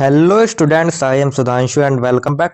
Hello students, I am Sudhanshu and welcome back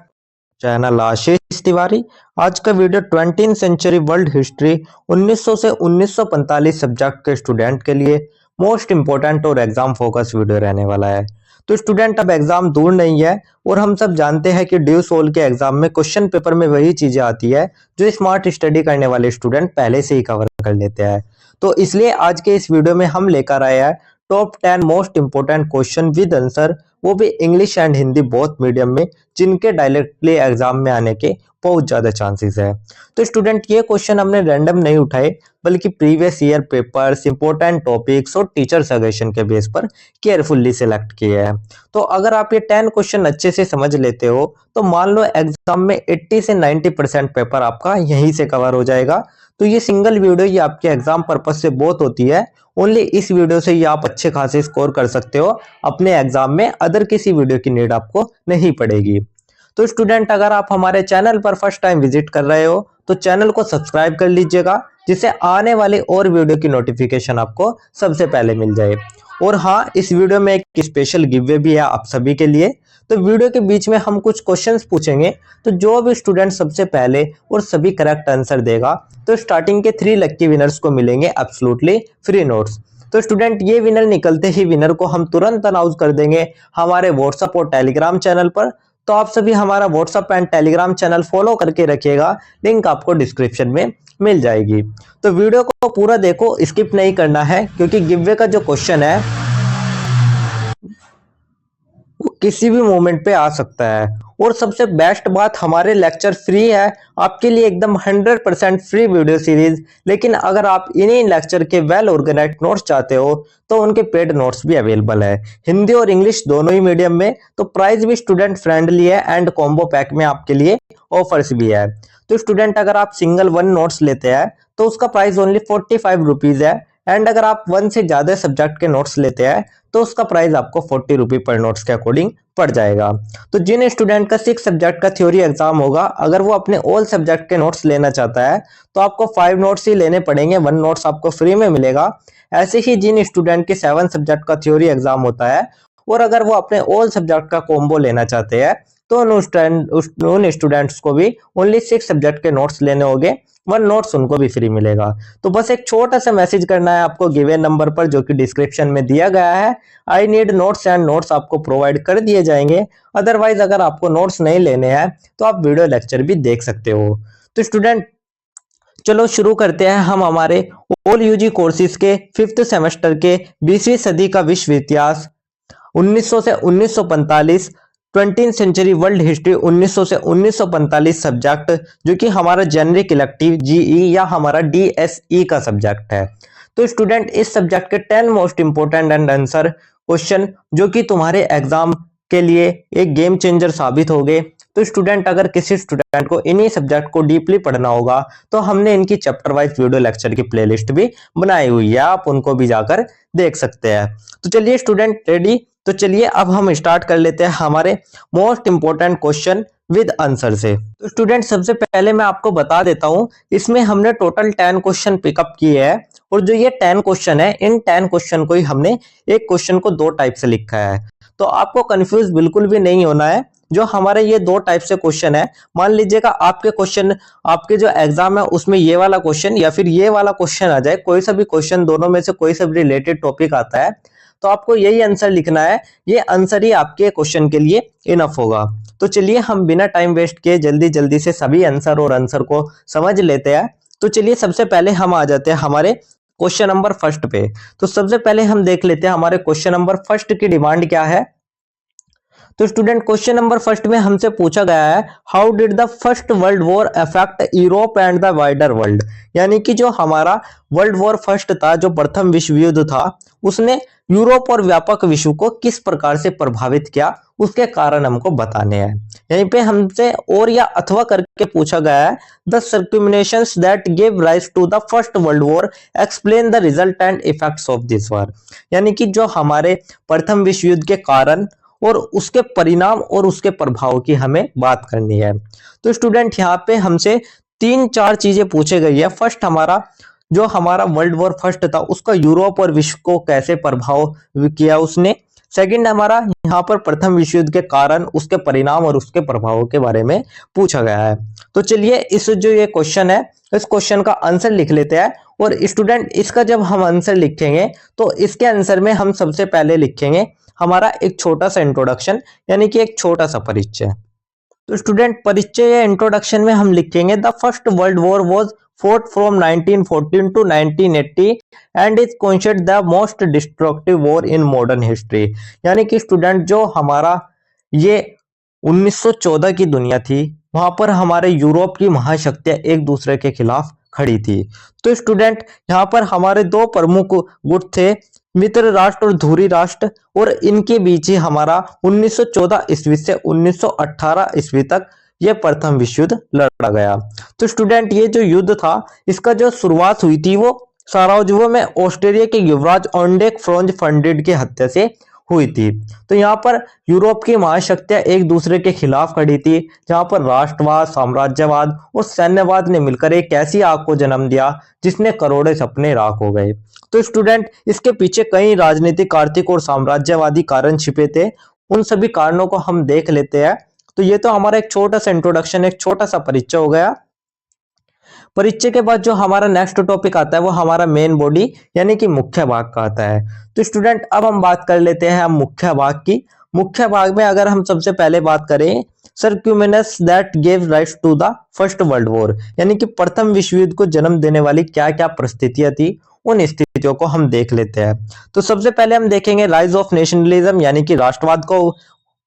channel Ashish Tiwari. आज का video 20th century world history 1900 से 1945 subject के student के लिए मोस्ट इंपोर्टेंट और एग्जाम फोकस वीडियो रहने वाला है। तो स्टूडेंट, अब एग्जाम दूर नहीं है और हम सब जानते हैं कि ड्यू सोल के एग्जाम में क्वेश्चन पेपर में वही चीजें आती है जो स्मार्ट स्टडी करने वाले स्टूडेंट पहले से ही कवर कर लेते हैं। तो इसलिए आज के इस वीडियो में हम लेकर आए हैं top 10 most important question with answer, वो भी English and Hindi both medium में, जिनके डायरेक्टली एग्जाम में आने के बहुत ज्यादा चांसेस है। तो स्टूडेंट, ये क्वेश्चन हमने रैंडम नहीं उठाए बल्कि previous year papers, important topics और टीचर सजेशन के बेस पर केयरफुल्ली सिलेक्ट किए हैं। तो अगर आप ये 10 क्वेश्चन अच्छे से समझ लेते हो तो मान लो एग्जाम में 80 से 90% पेपर आपका यहीं से कवर हो जाएगा। तो ये सिंगल वीडियो ये आपके एग्जाम पर्पज से बहुत होती है। ओनली इस वीडियो से ही आप अच्छे खासे स्कोर कर सकते हो अपने एग्जाम में, अदर किसी वीडियो की नीड आपको नहीं पड़ेगी। तो स्टूडेंट, अगर आप हमारे चैनल पर फर्स्ट टाइम विजिट कर रहे हो तो चैनल को सब्सक्राइब कर लीजिएगा, जिससे आने वाली और वीडियो की नोटिफिकेशन आपको सबसे पहले मिल जाए। और हाँ, इस वीडियो में एक स्पेशल गिवअवे भी है आप सभी के लिए। तो वीडियो के बीच में हम कुछ क्वेश्चंस पूछेंगे, तो जो भी स्टूडेंट सबसे पहले और सभी करेक्ट आंसर देगा तो स्टार्टिंग के 3 लकी विनर्स को मिलेंगे एब्सोल्युटली फ्री नोट्स। तो स्टूडेंट, ये विनर निकलते ही विनर को हम तुरंत अनाउंस कर देंगे हमारे व्हाट्सएप और टेलीग्राम चैनल पर। तो आप सभी हमारा WhatsApp and Telegram channel follow करके रखिएगा, लिंक आपको डिस्क्रिप्शन में मिल जाएगी। तो वीडियो को पूरा देखो, स्किप नहीं करना है, क्योंकि गिवअवे का जो क्वेश्चन है वो किसी भी मोमेंट पे आ सकता है। और सबसे बेस्ट बात, हमारे लेक्चर फ्री है आपके लिए, एकदम 100% फ्री वीडियो सीरीज। लेकिन अगर आप इन्हीं लेक्चर के वेल ऑर्गेनाइज्ड नोट्स चाहते हो तो उनके पेड नोट्स भी अवेलेबल है, हिंदी और इंग्लिश दोनों ही मीडियम में। तो प्राइस भी स्टूडेंट फ्रेंडली है एंड कॉम्बो पैक में आपके लिए ऑफर्स भी है। तो स्टूडेंट, अगर आप सिंगल 1 नोट्स लेते हैं तो उसका प्राइस ओनली 45 रुपीज है, एंड अगर आप 1 से ज्यादा सब्जेक्ट के नोट्स लेते हैं तो उसका प्राइस आपको 40 रुपी पर नोट्स के अकॉर्डिंग पड़ जाएगा। तो जिन स्टूडेंट का 6 सब्जेक्ट का थ्योरी एग्जाम होगा, अगर वो अपने ऑल सब्जेक्ट के नोट्स लेना चाहता है तो आपको 5 नोट्स ही लेने पड़ेंगे, 1 नोट्स आपको फ्री में मिलेगा। ऐसे ही जिन स्टूडेंट के 7 सब्जेक्ट का थ्योरी एग्जाम होता है और अगर वो अपने ऑल सब्जेक्ट का कॉम्बो लेना चाहते हैं तो उन स्टूडेंट्स को भी ओनली 6 सब्जेक्ट के नोट्स लेने होंगे, 1 नोट्स उनको भी फ्री मिलेगा। तो बस एक छोटा सा मैसेज करना है आपको गिवे नंबर पर, जो कि डिस्क्रिप्शन में दिया गया है। I need notes, and notes आपको प्रोवाइड कर दिए जाएंगे। अदरवाइज अगर आपको नोट्स नहीं लेने हैं तो आप वीडियो लेक्चर भी देख सकते हो। तो स्टूडेंट, चलो शुरू करते हैं हम हमारे ऑल यूजी कोर्सेज के 5th सेमेस्टर के 20वीं सदी का विश्व इतिहास 1900 से 1945, 20th सेंचुरी वर्ल्ड हिस्ट्री 1900 से 1945 सब्जेक्ट, जो कि हमारा जेनरिक इलेक्टिव जीई या हमारा डीएसई का सब्जेक्ट है। तो स्टूडेंट, इस सब्जेक्ट के 10 most important and answer question जो कि तुम्हारे एग्जाम के लिए एक गेम चेंजर साबित हो गए। तो स्टूडेंट, अगर किसी स्टूडेंट को इन्हीं सब्जेक्ट को डीपली पढ़ना होगा तो हमने इनकी चैप्टर वाइज वीडियो लेक्चर की प्लेलिस्ट भी बनाई हुई है, आप उनको भी जाकर देख सकते हैं। तो चलिए स्टूडेंट, रेडी? तो चलिए अब हम स्टार्ट कर लेते हैं हमारे most important question with answer से। तो स्टूडेंट, सबसे पहले मैं आपको बता देता हूं, इसमें हमने टोटल 10 क्वेश्चन पिकअप किए हैं, और जो ये 10 क्वेश्चन है, इन 10 क्वेश्चन को ही हमने एक क्वेश्चन को 2 टाइप से लिखा है। तो आपको कंफ्यूज बिल्कुल भी नहीं होना है। जो हमारे ये 2 टाइप से क्वेश्चन है, मान लीजिएगा आपके क्वेश्चन, आपके जो एग्जाम है उसमें ये वाला क्वेश्चन या फिर ये वाला क्वेश्चन आ जाए, कोई सा भी क्वेश्चन, दोनों में से कोई सा भी रिलेटेड टॉपिक आता है, तो आपको यही आंसर लिखना है। ये आंसर ही आपके क्वेश्चन के लिए इनफ होगा। तो चलिए हम बिना टाइम वेस्ट किए जल्दी जल्दी से सभी आंसर और आंसर को समझ लेते हैं। तो चलिए सबसे पहले हम आ जाते हैं हमारे क्वेश्चन नंबर फर्स्ट पे। तो सबसे पहले हम देख लेते हैं हमारे क्वेश्चन नंबर फर्स्ट की डिमांड क्या है। तो स्टूडेंट, क्वेश्चन नंबर फर्स्ट में हमसे पूछा गया है, how did the first world war affect Europe and the wider world. यानी कि जो हमारा वर्ल्ड वॉर फर्स्ट था, जो प्रथम विश्व युद्ध था, उसने यूरोप और व्यापक विश्व को किस प्रकार से प्रभावित किया, उसके कारण हमको बताने हैं। यहीं पे हमसे और या अथवा करके पूछा गया है, the circumstances that give rise to the first world war explain the result and effects of this war. यानी कि जो हमारे प्रथम विश्व युद्ध के कारण और उसके परिणाम और उसके प्रभाव की हमें बात करनी है। तो स्टूडेंट, यहाँ पे हमसे 3-4 चीजें पूछे गई है। फर्स्ट, हमारा जो हमारा वर्ल्ड वॉर फर्स्ट था उसका यूरोप और विश्व को कैसे प्रभाव किया उसने। सेकंड हमारा यहाँ पर प्रथम विश्व युद्ध के कारण, उसके परिणाम और उसके प्रभावों के बारे में पूछा गया है। तो चलिए इस जो ये क्वेश्चन है, इस क्वेश्चन का आंसर लिख लेते हैं। और स्टूडेंट इसका जब हम आंसर लिखेंगे तो इसके आंसर में हम सबसे पहले लिखेंगे हमारा एक छोटा सा इंट्रोडक्शन, यानी कि एक छोटा सा परिचय। तो स्टूडेंट परिचय या इंट्रोडक्शन में हम लिखेंगे the first world war was fought from 1914 to 1980 and is considered the most destructive war in modern history। यानी कि स्टूडेंट जो हमारा ये 1914 की दुनिया थी, वहां पर हमारे यूरोप की महाशक्तियां एक दूसरे के खिलाफ खड़ी थी। तो स्टूडेंट यहाँ पर हमारे दो प्रमुख गुट थे, मित्र राष्ट्र और धुरी राष्ट्र, और इनके बीच ही हमारा 1914 ईस्वी से 1918 ईस्वी तक यह प्रथम विश्व युद्ध लड़ा गया। तो स्टूडेंट ये जो युद्ध था, इसका जो शुरुआत हुई थी वो साराजेवो में ऑस्ट्रिया के युवराज ओंडेक फ्रोंज फर्डिनेंड की हत्या से हुई थी। तो यहाँ पर यूरोप की महाशक्तियां एक दूसरे के खिलाफ खड़ी थी, जहां पर राष्ट्रवाद, साम्राज्यवाद और सैन्यवाद ने मिलकर एक ऐसी आग को जन्म दिया जिसने करोड़ों सपने राख हो गए। तो स्टूडेंट इसके पीछे कई राजनीतिक, आर्थिक और साम्राज्यवादी कारण छिपे थे। उन सभी कारणों को हम देख लेते हैं। तो ये तो हमारा एक छोटा सा इंट्रोडक्शन, एक छोटा सा परिचय हो गया। परिचय के बाद जो हमारा नेक्स्ट टॉपिक आता है वो हमारा मेन बॉडी यानी कि मुख्य भाग का आता है। तो स्टूडेंट अब हम बात कर लेते हैं मुख्य भाग की। मुख्य भाग में अगर हम सबसे पहले बात करें circumstances that gave rise to the first world war, यानी कि प्रथम विश्व युद्ध को जन्म देने वाली क्या क्या परिस्थितियां थी, उन स्थितियों को हम देख लेते हैं। तो सबसे पहले हम देखेंगे राइज ऑफ नेशनलिज्म, यानी कि राष्ट्रवाद को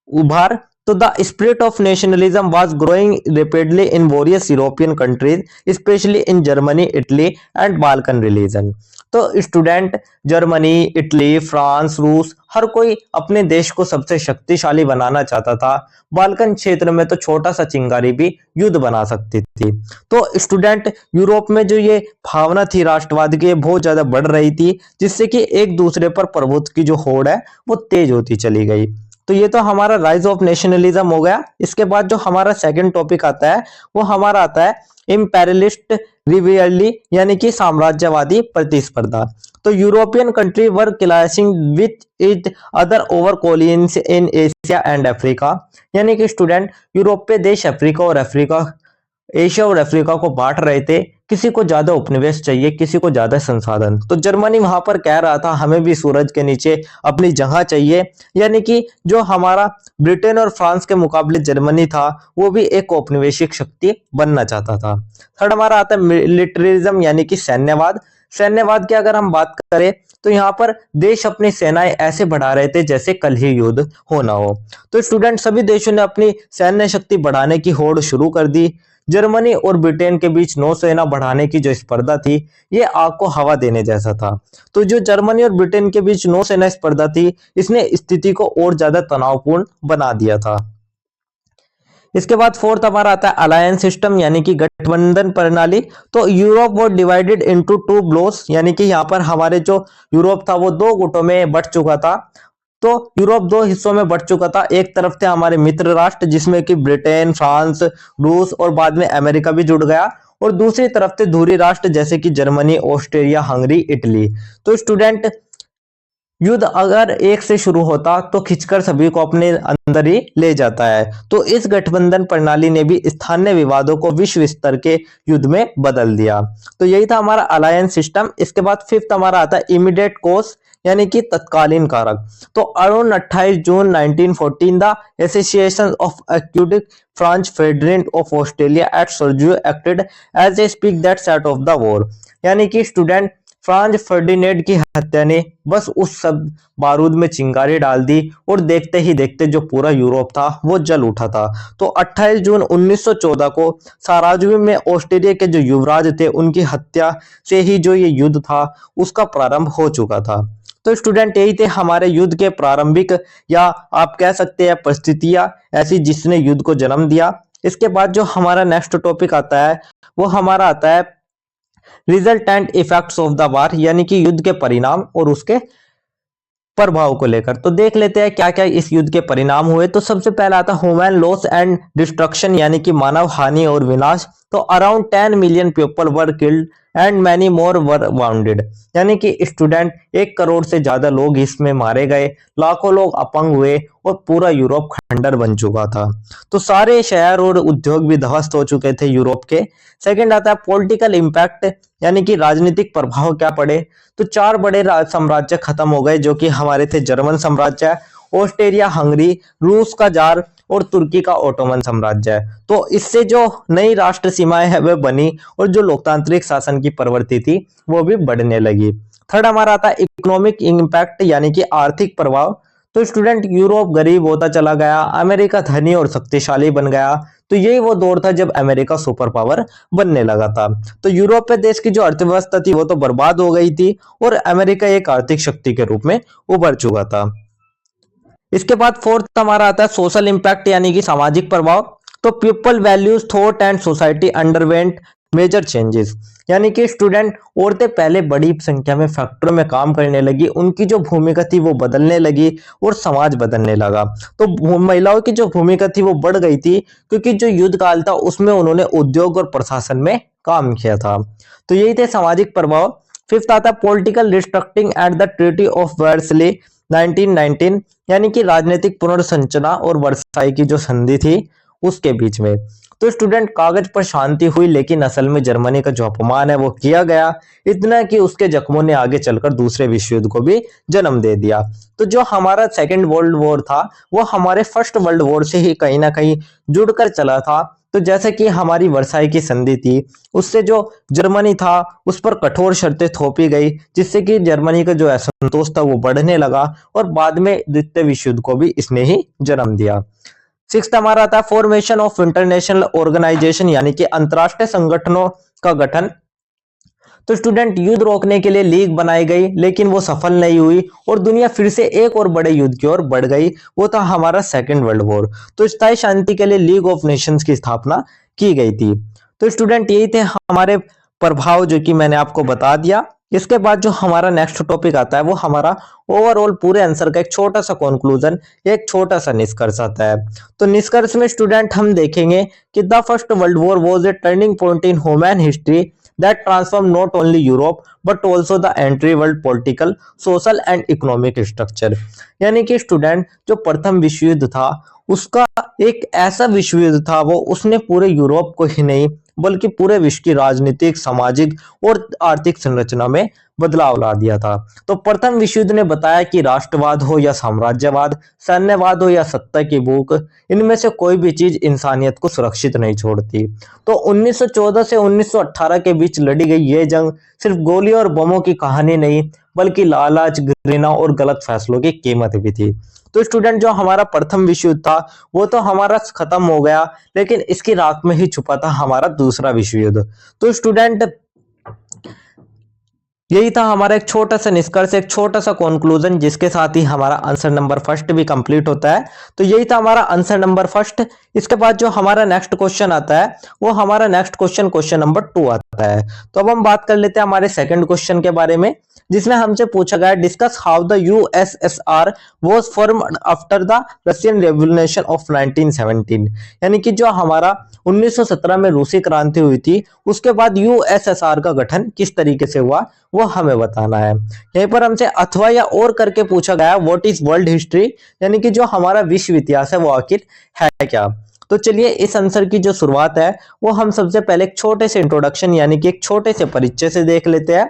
उभार। तो the spirit of nationalism was growing rapidly in various European countries, especially in Germany, Italy and Balkan region। तो स्टूडेंट जर्मनी, इटली, फ्रांस, रूस, हर कोई अपने देश को सबसे शक्तिशाली बनाना चाहता था। बाल्कन क्षेत्र में तो छोटा सा चिंगारी भी युद्ध बना सकती थी। तो स्टूडेंट यूरोप में जो ये भावना थी राष्ट्रवाद की बहुत ज्यादा बढ़ रही थी, जिससे कि एक दूसरे पर प्रभुत्व की जो होड़ है वो तेज होती चली गई। तो ये तो हमारा राइज ऑफ नेशनलिज्म हो गया। इसके बाद जो हमारा सेकंड टॉपिक आता है वो हमारा आता है इंपेरियलिस्ट रिवलरी, यानी कि साम्राज्यवादी प्रतिस्पर्धा। तो European country were clashing with each other over colonies in Asia and Africa, यानी कि स्टूडेंट यूरोपीय देश एशिया और अफ्रीका को बांट रहे थे। किसी को ज्यादा उपनिवेश चाहिए, किसी को ज्यादा संसाधन। तो जर्मनी वहां पर कह रहा था हमें भी सूरज के नीचे अपनी जगह चाहिए, यानी कि जो हमारा ब्रिटेन और फ्रांस के मुकाबले जर्मनी था वो भी एक औपनिवेशिक शक्ति बनना चाहता था। थर्ड हमारा आता है मिलिटरिज्म, यानी कि सैन्यवाद। सैन्यवाद की अगर हम बात करें तो यहाँ पर देश अपनी सेनाएं ऐसे बढ़ा रहे थे जैसे कल ही युद्ध होना हो। तो स्टूडेंट सभी देशों ने अपनी सैन्य शक्ति बढ़ाने की होड़ शुरू कर दी। जर्मनी और ब्रिटेन के बीच नौसेना बढ़ाने की जो स्पर्धा थी ये आग को हवा देने जैसा था। तो जो जर्मनी और ब्रिटेन के बीच नौसेना स्पर्धा थी, इसने स्थिति को और ज्यादा तनावपूर्ण बना दिया था। इसके बाद फोर्थ हमारा आता है अलायंस सिस्टम, यानी कि गठबंधन प्रणाली। तो यूरोप वो डिवाइडेड इनटू टू ब्लॉक्स, यानी कि यहाँ पर हमारे जो यूरोप था वो दो गुटों में बंट चुका था। तो यूरोप दो हिस्सों में बंट चुका था। एक तरफ थे हमारे मित्र राष्ट्र जिसमें कि ब्रिटेन, फ्रांस, रूस और बाद में अमेरिका भी जुड़ गया, और दूसरी तरफ थे धुरी राष्ट्र जैसे कि जर्मनी, ऑस्ट्रेलिया, हंगरी, इटली। तो स्टूडेंट युद्ध अगर एक से शुरू होता तो खिंचकर सभी को अपने अंदर ही ले जाता है। तो इस गठबंधन प्रणाली ने भी स्थानीय विवादों को विश्व स्तर के युद्ध में बदल दिया। तो यही था हमारा अलायंस सिस्टम। इसके बाद फिफ्थ हमारा आता है इमीडिएट कॉज, यानी कि तत्कालीन कारक। तो on 28 June 1914 the assassination of archduke Franz Ferdinand of Australia at Sarajevo acted as a spark that set off the war, यानी कि स्टूडेंट फ्रांज फर्डिनेंड की हत्या ने बस उस सब बारूद में चिंगारी डाल दी और देखते ही देखते जो पूरा यूरोप था वो जल उठा था। तो 28 जून 1914 को साराजेवो में ऑस्ट्रिया के जो युवराज थे उनकी हत्या से ही जो ये युद्ध था उसका प्रारंभ हो चुका था। तो स्टूडेंट यही थे हमारे युद्ध के प्रारंभिक या आप कह सकते हैं परिस्थितियां ऐसी जिसने युद्ध को जन्म दिया। इसके बाद जो हमारा नेक्स्ट टॉपिक आता है वो हमारा आता है रिजल्टेंट इफेक्ट्स ऑफ द वार, यानी कि युद्ध के परिणाम और उसके प्रभाव को लेकर। तो देख लेते हैं क्या क्या इस युद्ध के परिणाम हुए। तो सबसे पहला आता है ह्यूमन लॉस एंड डिस्ट्रक्शन, यानी कि मानव हानि और विनाश। तो around 10 million people were killed and many more were bounded. यानी कि स्टूडेंट 1 करोड़ से ज्यादा लोग इसमें मारे गए, लाखों लोग अपंग हुए और पूरा यूरोप खंडर बन चुका था। तो सारे शहर और उद्योग भी ध्वस्त हो चुके थे यूरोप के। सेकंड आता है पॉलिटिकल इम्पैक्ट, यानी कि राजनीतिक प्रभाव क्या पड़े। तो 4 बड़े साम्राज्य खत्म हो गए जो कि हमारे थे जर्मन साम्राज्य, ऑस्ट्रिया हंगरी, रूस का जार और तुर्की का ओटोमन साम्राज्य। तो इससे जो नई राष्ट्र सीमाएं है वह बनी और जो लोकतांत्रिक शासन की प्रवृत्ति थी वो भी बढ़ने लगी। थर्ड हमारा आता है इकोनॉमिक इम्पैक्ट, यानी कि आर्थिक प्रभाव। तो स्टूडेंट यूरोप गरीब होता चला गया, अमेरिका धनी और शक्तिशाली बन गया। तो यही वो दौर था जब अमेरिका सुपर पावर बनने लगा था। तो यूरोपीय देश की जो अर्थव्यवस्था थी वो तो बर्बाद हो गई थी और अमेरिका एक आर्थिक शक्ति के रूप में उभर चुका था। इसके बाद फोर्थ हमारा आता है सोशल इंपैक्ट, यानी कि सामाजिक प्रभाव। तो people values thought and society underwent major changes, यानी कि स्टूडेंट औरतें पहले बड़ी संख्या में फैक्ट्रियों में काम करने लगी, उनकी जो भूमिका थी वो बदलने लगी और समाज बदलने लगा। तो महिलाओं की जो भूमिका थी वो बढ़ गई थी क्योंकि जो युद्ध काल था उसमें उन्होंने उद्योग और प्रशासन में काम किया था। तो यही थे सामाजिक प्रभाव। फिफ्थ आता है political restructuring at the treaty of Versailles 1919, यानी कि राजनीतिक पुनर्संरचना और वर्साई की जो संधि थी उसके बीच में। तो स्टूडेंट कागज पर शांति हुई लेकिन असल में जर्मनी का जो अपमान है वो किया गया, इतना कि उसके जख्मों ने आगे चलकर दूसरे विश्व युद्ध को भी जन्म दे दिया। तो जो हमारा सेकेंड वर्ल्ड वॉर था वो हमारे फर्स्ट वर्ल्ड वॉर से ही कहीं ना कहीं जुड़कर चला था। तो जैसे कि हमारी वर्साई की संधि थी उससे जो जर्मनी था उस पर कठोर शर्तें थोपी गई, जिससे कि जर्मनी का जो असंतोष था वो बढ़ने लगा और बाद में द्वितीय विश्व युद्ध को भी इसने ही जन्म दिया। सिक्स्थ हमारा था फॉर्मेशन ऑफ इंटरनेशनल ऑर्गेनाइजेशन, यानी कि अंतरराष्ट्रीय संगठनों का गठन। तो स्टूडेंट युद्ध रोकने के लिए लीग बनाई गई लेकिन वो सफल नहीं हुई और दुनिया फिर से एक और बड़े युद्ध की ओर बढ़ गई, वो था हमारा सेकेंड वर्ल्ड वॉर। तो स्थायी शांति के लिए लीग ऑफ नेशंस की स्थापना की गई थी। तो स्टूडेंट यही थे हमारे प्रभाव जो कि मैंने आपको बता दिया। इसके बाद जो हमारा नेक्स्ट टॉपिक आता है वो हमारा ओवरऑल पूरे आंसर का एक छोटा सा कंक्लूजन, एक छोटा सा निष्कर्ष आता है। तो निष्कर्ष में स्टूडेंट हम देखेंगे कि the first world war was a turning point in human history that transformed not only Europe but also the entire world political, social and economic structure। यानी कि स्टूडेंट जो प्रथम विश्व युद्ध था उसका एक ऐसा विश्व युद्ध था वो उसने पूरे यूरोप को ही नहीं बल्कि पूरे विश्व की राजनीतिक, सामाजिक और आर्थिक संरचना में बदलाव ला दिया था। तो प्रथम विश्व युद्ध ने बताया कि राष्ट्रवाद हो या साम्राज्यवाद, सैन्यवाद हो या सत्ता की भूख, इनमें से कोई भी चीज इंसानियत को सुरक्षित नहीं छोड़ती। तो 1914 से 1918 के बीच लड़ी गई ये जंग सिर्फ गोलियों और बमों की कहानी नहीं बल्कि लालच, घृणा और गलत फैसलों की कीमत भी थी। तो स्टूडेंट जो हमारा प्रथम विश्व युद्ध था वो तो हमारा खत्म हो गया लेकिन इसकी राख में ही छुपा था हमारा दूसरा विश्व युद्ध। तो स्टूडेंट यही था हमारा एक छोटा सा निष्कर्ष, एक छोटा सा कंक्लूजन, जिसके साथ ही हमारा आंसर नंबर फर्स्ट भी कंप्लीट होता है। तो यही था हमारा आंसर नंबर फर्स्ट। इसके बाद जो हमारा नेक्स्ट क्वेश्चन आता है वो हमारा नेक्स्ट क्वेश्चन नंबर 2 आता है। तो अब हम बात कर लेते हैं हमारे सेकंड क्वेश्चन के बारे में, जिसमें हमसे पूछा गया discuss how the USSR was formed after the Russian revolution of 1917। यानी कि जो हमारा 1917 में रूसी क्रांति हुई थी उसके बाद यूएसएसआर का गठन किस तरीके से हुआ वो हमें बताना है। यहीं पर हमसे अथवा या और करके पूछा गया व्हाट इज वर्ल्ड हिस्ट्री, यानी कि जो हमारा विश्व इतिहास है वो आखिर है क्या। तो चलिए इस आंसर की जो शुरुआत है वो हम सबसे पहले एक छोटे से इंट्रोडक्शन यानी कि एक छोटे से परिचय से देख लेते हैं।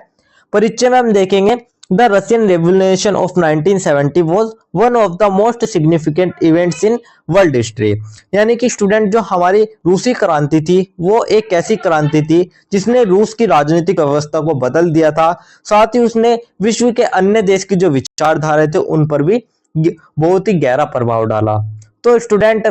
परिचय में हम देखेंगे the Russian revolution of 1970 was one of the most significant events in world history. यानी कि स्टूडेंट जो हमारी रूसी क्रांति थी वो एक ऐसी क्रांति थी जिसने रूस की राजनीतिक व्यवस्था को बदल दिया था, साथ ही उसने विश्व के अन्य देश की जो विचारधारा थे उन पर भी बहुत ही गहरा प्रभाव डाला। तो स्टूडेंट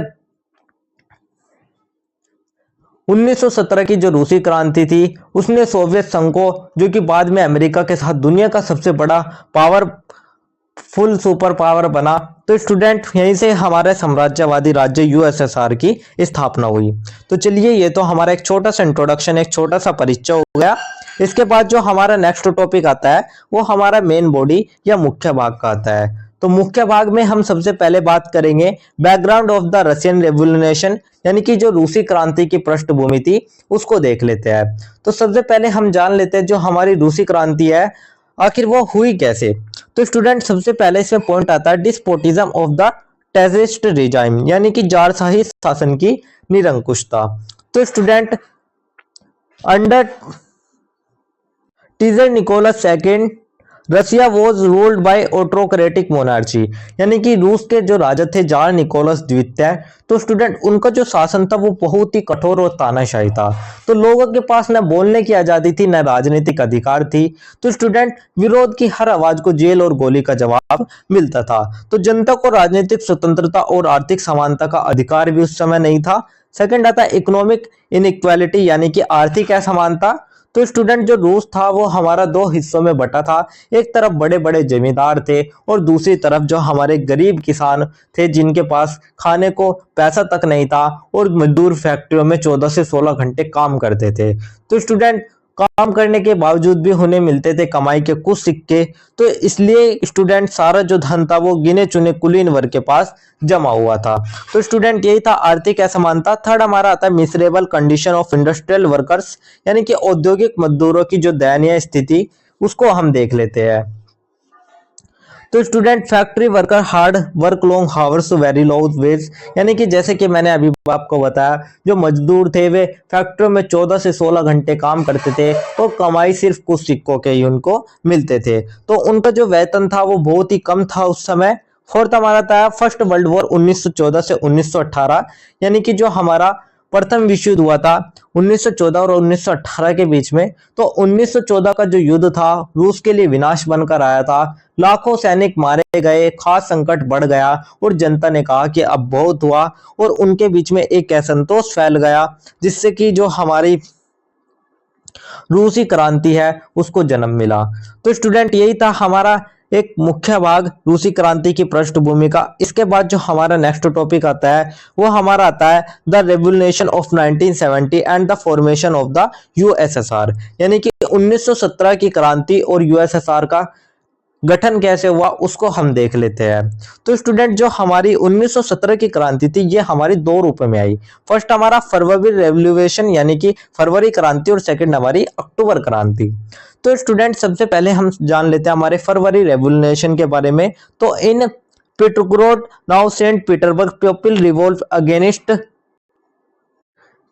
1917 की जो रूसी क्रांति थी उसने सोवियत संघ को, जो कि बाद में अमेरिका के साथ दुनिया का सबसे बड़ा पावरफुल सुपर पावर बना, तो स्टूडेंट यहीं से हमारे साम्राज्यवादी राज्य यूएसएसआर की स्थापना हुई। तो चलिए ये तो हमारा एक छोटा सा इंट्रोडक्शन, एक छोटा सा परिचय हो गया। इसके बाद जो हमारा नेक्स्ट टॉपिक आता है वो हमारा मेन बॉडी या मुख्य भाग का आता है। तो मुख्य भाग में हम सबसे पहले बात करेंगे background of the Russian revolution, यानी कि जो रूसी क्रांति की पृष्ठभूमि थी उसको देख लेते हैं। तो सबसे पहले हम जान लेते हैं जो हमारी रूसी क्रांति है आखिर वो हुई कैसे। तो स्टूडेंट सबसे पहले इसमें पॉइंट आता है despotism of the terrorist regime, यानी कि जारशाही शासन की निरंकुशता। तो student under tsar Nicholas second Russia was ruled by autocratic monarchy, यानी कि रूस के जो राजा थे जार निकोलस द्वितीय, तो स्टूडेंट उनका जो शासन था वो बहुत ही कठोर और तानाशाही था। तो लोगों के पास न बोलने की आजादी थी न राजनीतिक अधिकार थी। तो स्टूडेंट विरोध की हर आवाज को जेल और गोली का जवाब मिलता था। तो जनता को राजनीतिक स्वतंत्रता और आर्थिक समानता का अधिकार भी उस समय नहीं था। सेकंड आता है इकोनॉमिक इनइक्वालिटी, यानी कि आर्थिक असमानता। तो स्टूडेंट जो रूस था वो हमारा दो हिस्सों में बटा था। एक तरफ बड़े बड़े जमींदार थे और दूसरी तरफ जो हमारे गरीब किसान थे जिनके पास खाने को पैसा तक नहीं था और मजदूर फैक्ट्रियों में 14 से 16 घंटे काम करते थे। तो स्टूडेंट काम करने के बावजूद भी उन्हें मिलते थे कमाई के कुछ सिक्के। तो इसलिए स्टूडेंट सारा जो धन था वो गिने चुने कुलीन वर्ग के पास जमा हुआ था। तो स्टूडेंट यही था आर्थिक असमानता। थर्ड हमारा आता है miserable condition of industrial workers, यानी कि औद्योगिक मजदूरों की जो दयनीय स्थिति उसको हम देख लेते हैं। तो student factory worker hard work long hours very low wage, यानी कि जैसे कि मैंने अभी आपको बताया जो मजदूर थे वे फैक्ट्रियों में 14 से 16 घंटे काम करते थे और कमाई सिर्फ कुछ सिक्कों के ही उनको मिलते थे। तो उनका जो वेतन था वो बहुत ही कम था उस समय। फोर्थ हमारा था फर्स्ट वर्ल्ड वॉर 1914 से 1918, यानी कि जो हमारा प्रथम विश्व युद्ध हुआ था 1914 और 1918 के बीच में। तो 1914 का जो युद्ध था रूस के लिए विनाश बनकर आया था। लाखों सैनिक मारे गए, खास संकट बढ़ गया और जनता ने कहा कि अब बहुत हुआ और उनके बीच में एक असंतोष फैल गया जिससे कि जो हमारी रूसी क्रांति है उसको जन्म मिला। तो स्टूडेंट यही था हमारा एक मुख्य भाग रूसी क्रांति की पृष्ठभूमि का। इसके बाद जो हमारा नेक्स्ट टॉपिक आता है वो हमारा आता है the revolution of 1970 and the formation of the USSR, यानी कि 1917 की क्रांति और यूएसएसआर का गठन कैसे हुआ उसको हम देख लेते हैं। तो स्टूडेंट जो हमारी 1917 की क्रांति थी ये हमारी दो रूप में आई। फर्स्ट हमारा फरवरी रेवोल्यूशन, यानी कि फरवरी क्रांति, और सेकंड हमारी अक्टूबर क्रांति। तो स्टूडेंट सबसे पहले हम जान लेते हैं हमारे फरवरी रेवोल्यूशन के बारे में। तो in Petrograd now Saint Petersburg people revolt against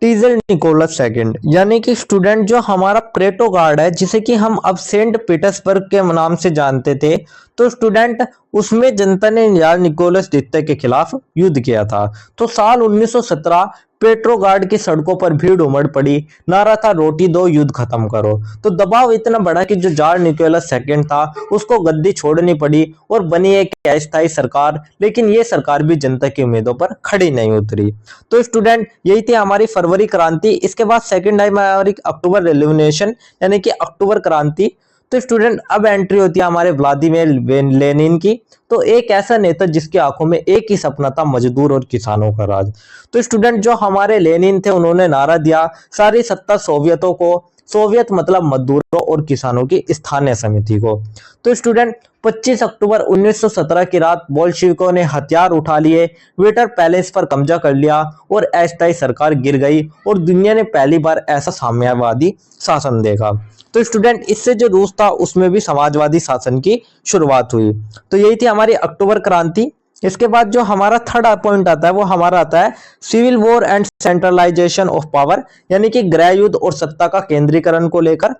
tsar Nicholas second, यानी कि स्टूडेंट जो हमारा पेट्रोग्राड है जिसे कि हम अब सेंट पीटर्सबर्ग के नाम से जानते थे। तो स्टूडेंट उसमें जनता ने यार निकोलस द्वितीय के खिलाफ युद्ध किया था। तो साल 1917 पेट्रोग्राड की सड़कों पर भीड़ उमड़ पड़ी। नारा था रोटी दो युद्ध खत्म करो। तो दबाव इतना बढ़ा कि जो जार निकोलस सेकंड था उसको गद्दी छोड़नी पड़ी और बनी एक अस्थायी सरकार, लेकिन ये सरकार भी जनता की उम्मीदों पर खड़ी नहीं उतरी। तो स्टूडेंट यही थी हमारी फरवरी क्रांति। इसके बाद सेकंड है हमारी अक्टूबर रेवोल्यूशन, यानी कि अक्टूबर क्रांति। तो स्टूडेंट अब एंट्री होती है हमारे व्लादिमीर लेनिन की। तो एक ऐसा नेता जिसकी आंखों में एक ही सपना था, मजदूर और किसानों का राज। तो स्टूडेंट जो हमारे लेनिन थे उन्होंने नारा दिया सारी सत्ता सोवियतों को, सोवियत मतलब मजदूरों और किसानों की स्थानीय समिति को। तो स्टूडेंट 25 अक्टूबर 1917 की रात बोल्शेविकों ने हथियार उठा लिए, वेटर पैलेस पर कब्जा कर लिया और अस्थायी सरकार गिर गई और दुनिया ने पहली बार ऐसा साम्यवादी शासन देखा। तो स्टूडेंट इससे जो रूस था उसमें भी समाजवादी शासन की शुरुआत हुई। तो यही थी हमारी अक्टूबर क्रांति। इसके बाद जो हमारा थर्ड पॉइंट आता है वो हमारा आता है civil war and centralisation of power, यानी कि गृह युद्ध और सत्ता का केंद्रीकरण को लेकर।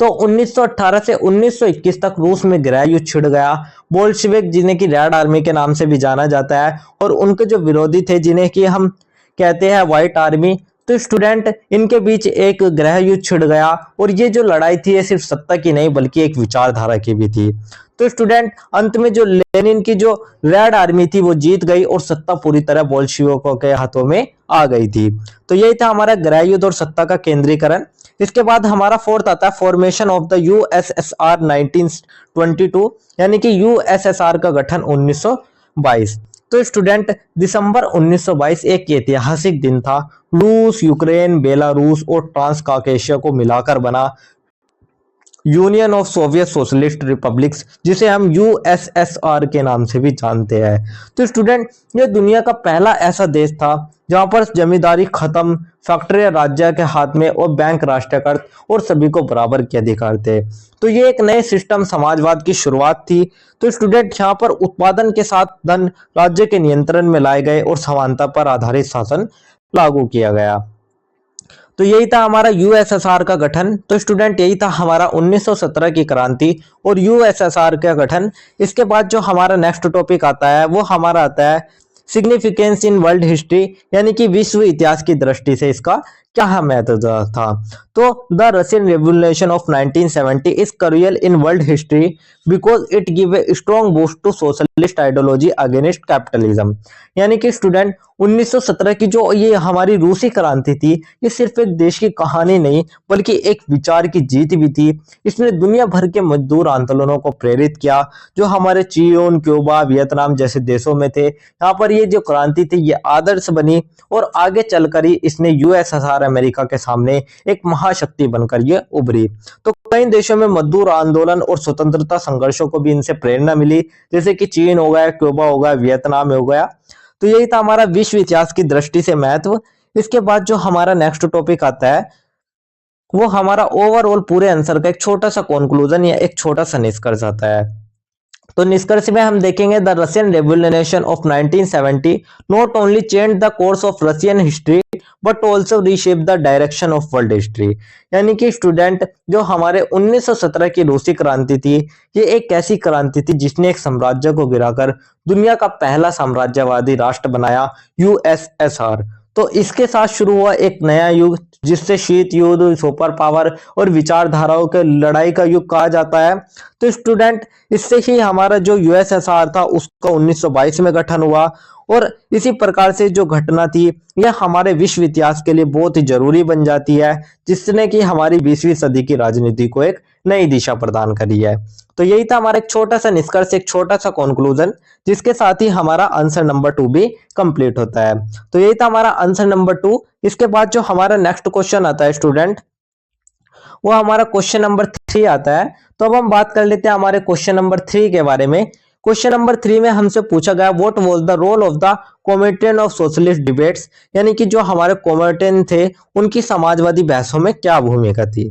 तो 1918 से 1921 तक रूस में गृह युद्ध छिड़ गया। बोल्शेविक जिन्हें की रेड आर्मी के नाम से भी जाना जाता है और उनके जो विरोधी थे जिन्हें कि हम कहते हैं व्हाइट आर्मी। तो स्टूडेंट इनके बीच एक गृह युद्ध छिड़ गया और ये जो लड़ाई थी ये सिर्फ सत्ता की नहीं बल्कि एक विचारधारा की भी थी। तो स्टूडेंट अंत में जो लेनिन की जो रेड आर्मी थी वो जीत गई और सत्ता पूरी तरह बोल्शेविकों के हाथों में आ गई थी। तो यही था हमारा गृह युद्ध और सत्ता का केंद्रीकरण। इसके बाद हमारा फोर्थ आता है फॉर्मेशन ऑफ द यूएसएसआर 1922, यानी कि यूएसएसआर का गठन 1922। तो स्टूडेंट दिसंबर 1922 एक ऐतिहासिक दिन था। रूस, यूक्रेन, बेलारूस और ट्रांसकाकेशिया को मिलाकर बना union of Soviet socialist republics, जिसे हम यूएसएसआर के नाम से भी जानते हैं। तो स्टूडेंट, ये दुनिया का पहला ऐसा देश था जहां पर जमींदारी खत्म, फैक्ट्री राज्य के हाथ में और बैंक राष्ट्रीयकृत और सभी को बराबर के अधिकार थे। तो ये एक नए सिस्टम समाजवाद की शुरुआत थी। तो स्टूडेंट, यहाँ पर उत्पादन के साथ धन राज्य के नियंत्रण में लाए गए और समानता पर आधारित शासन लागू किया गया। तो यही था हमारा यूएसएसआर का गठन। तो स्टूडेंट, यही था हमारा 1917 की क्रांति और यूएसएसआर का गठन। इसके बाद जो हमारा नेक्स्ट टॉपिक आता है वो हमारा आता है सिग्निफिकेंस इन वर्ल्ड हिस्ट्री, यानी कि विश्व इतिहास की दृष्टि से इसका क्या महत्व था। तो the Russian revolution of 1970 is crucial in world history because it give a strong boost to socialist ideology against capitalism. यानी कि स्टूडेंट, 1917 की जो ये हमारी रूसी क्रांति थी, ये सिर्फ एक देश की कहानी नहीं बल्कि एक विचार की जीत भी थी। इसने दुनिया भर के मजदूर आंदोलनों को प्रेरित किया जो हमारे चीन, क्यूबा, वियतनाम जैसे देशों में थे। यहाँ पर ये जो क्रांति थी ये आदर्श बनी और आगे चलकर ही इसने यूएसएसआर अमेरिका के सामने एक महाशक्ति बनकर ये उभरी। तो कई देशों में मजदूर आंदोलन और स्वतंत्रता संघर्षों को भी इनसे प्रेरणा मिली, जैसे कि चीन हो गया, क्यूबा हो गया, वियतनाम हो गया। तो यही था हमारा विश्व इतिहास की दृष्टि से महत्व। इसके बाद जो हमारा नेक्स्ट टॉपिक आता है वो हमारा ओवरऑल पूरे आंसर का एक छोटा सा कंक्लूजन या एक छोटा सा निष्कर्ष आता है। तो निष्कर्ष में हम देखेंगे the Russian revolution of 1970 not only change the course of Russian history but also reshape the direction of world history. यानी कि स्टूडेंट, जो हमारे 1917 की रूसी क्रांति थी, ये एक ऐसी क्रांति थी जिसने एक साम्राज्य को गिराकर दुनिया का पहला साम्राज्यवादी राष्ट्र बनाया, यूएसएसआर। तो इसके साथ शुरू हुआ एक नया युग जिससे शीत युद्ध, सुपर पावर और विचारधाराओं के लड़ाई का युग कहा जाता है। तो स्टूडेंट, इससे ही हमारा जो यूएसएसआर था उसका 1922 में गठन हुआ और इसी प्रकार से जो घटना थी यह हमारे विश्व इतिहास के लिए बहुत ही जरूरी बन जाती है, जिसने कि हमारी 20वीं सदी की राजनीति को एक नई दिशा प्रदान करी है। तो यही था हमारा एक छोटा सा निष्कर्ष, एक छोटा सा कंक्लूजन, जिसके साथ ही हमारा आंसर नंबर 2 भी कंप्लीट होता है। तो यही था हमारा आंसर नंबर 2। इसके बाद जो हमारा नेक्स्ट क्वेश्चन आता है स्टूडेंट, वो हमारा क्वेश्चन नंबर 3 आता है। तो अब हम बात कर लेते हैं हमारे क्वेश्चन नंबर 3 के बारे में। क्वेश्चन नंबर 3 में हमसे पूछा गया what was the role of the comedian of socialist debates, यानी कि जो हमारे कॉमेडियन थे उनकी समाजवादी बहसों में क्या भूमिका थी।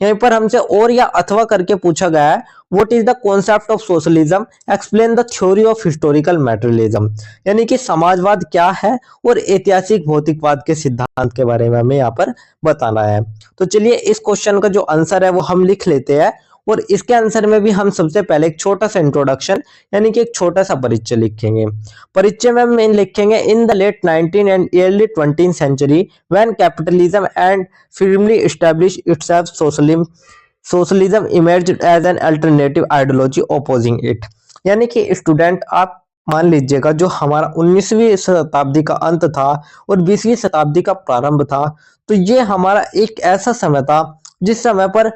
यहीं पर हमसे और या अथवा करके पूछा गया है what is the concept of socialism, explain the theory of historical materialism, यानी कि समाजवाद क्या है और ऐतिहासिक भौतिकवाद के सिद्धांत के बारे में हमें यहाँ पर बताना है। तो चलिए इस क्वेश्चन का जो आंसर है वो हम लिख लेते हैं और इसके आंसर में भी हम सबसे पहले एक छोटा सा इंट्रोडक्शन यानी कि एक छोटा सा परिचय लिखेंगे। परिचय में हम लिखेंगे in the late 19th and early 20th century when capitalism and firmly established itself socialism emerged as an alternative ideology opposing it। यानी कि स्टूडेंट, आप मान लीजिएगा जो हमारा 19वीं शताब्दी का अंत था और 20वीं शताब्दी का प्रारंभ था, तो ये हमारा एक ऐसा समय था जिस समय पर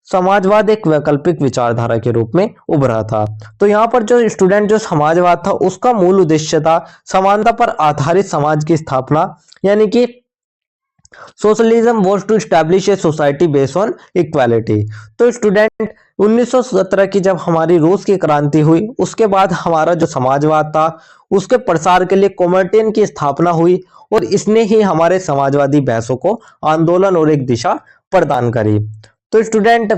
समाजवाद एक वैकल्पिक विचारधारा के रूप में उभरा था। तो यहाँ पर जो स्टूडेंट, जो समाजवाद था उसका मूल उद्देश्य था समानता पर आधारित समाज की स्थापना, यानी कि socialism was to establish a society based on equality. तो स्टूडेंट, 1917 की जब हमारी रूस की क्रांति हुई उसके बाद हमारा जो समाजवाद था उसके प्रसार के लिए कॉमेडियन की स्थापना हुई और इसने ही हमारे समाजवादी बहसों को आंदोलन और एक दिशा प्रदान करी। तो स्टूडेंट,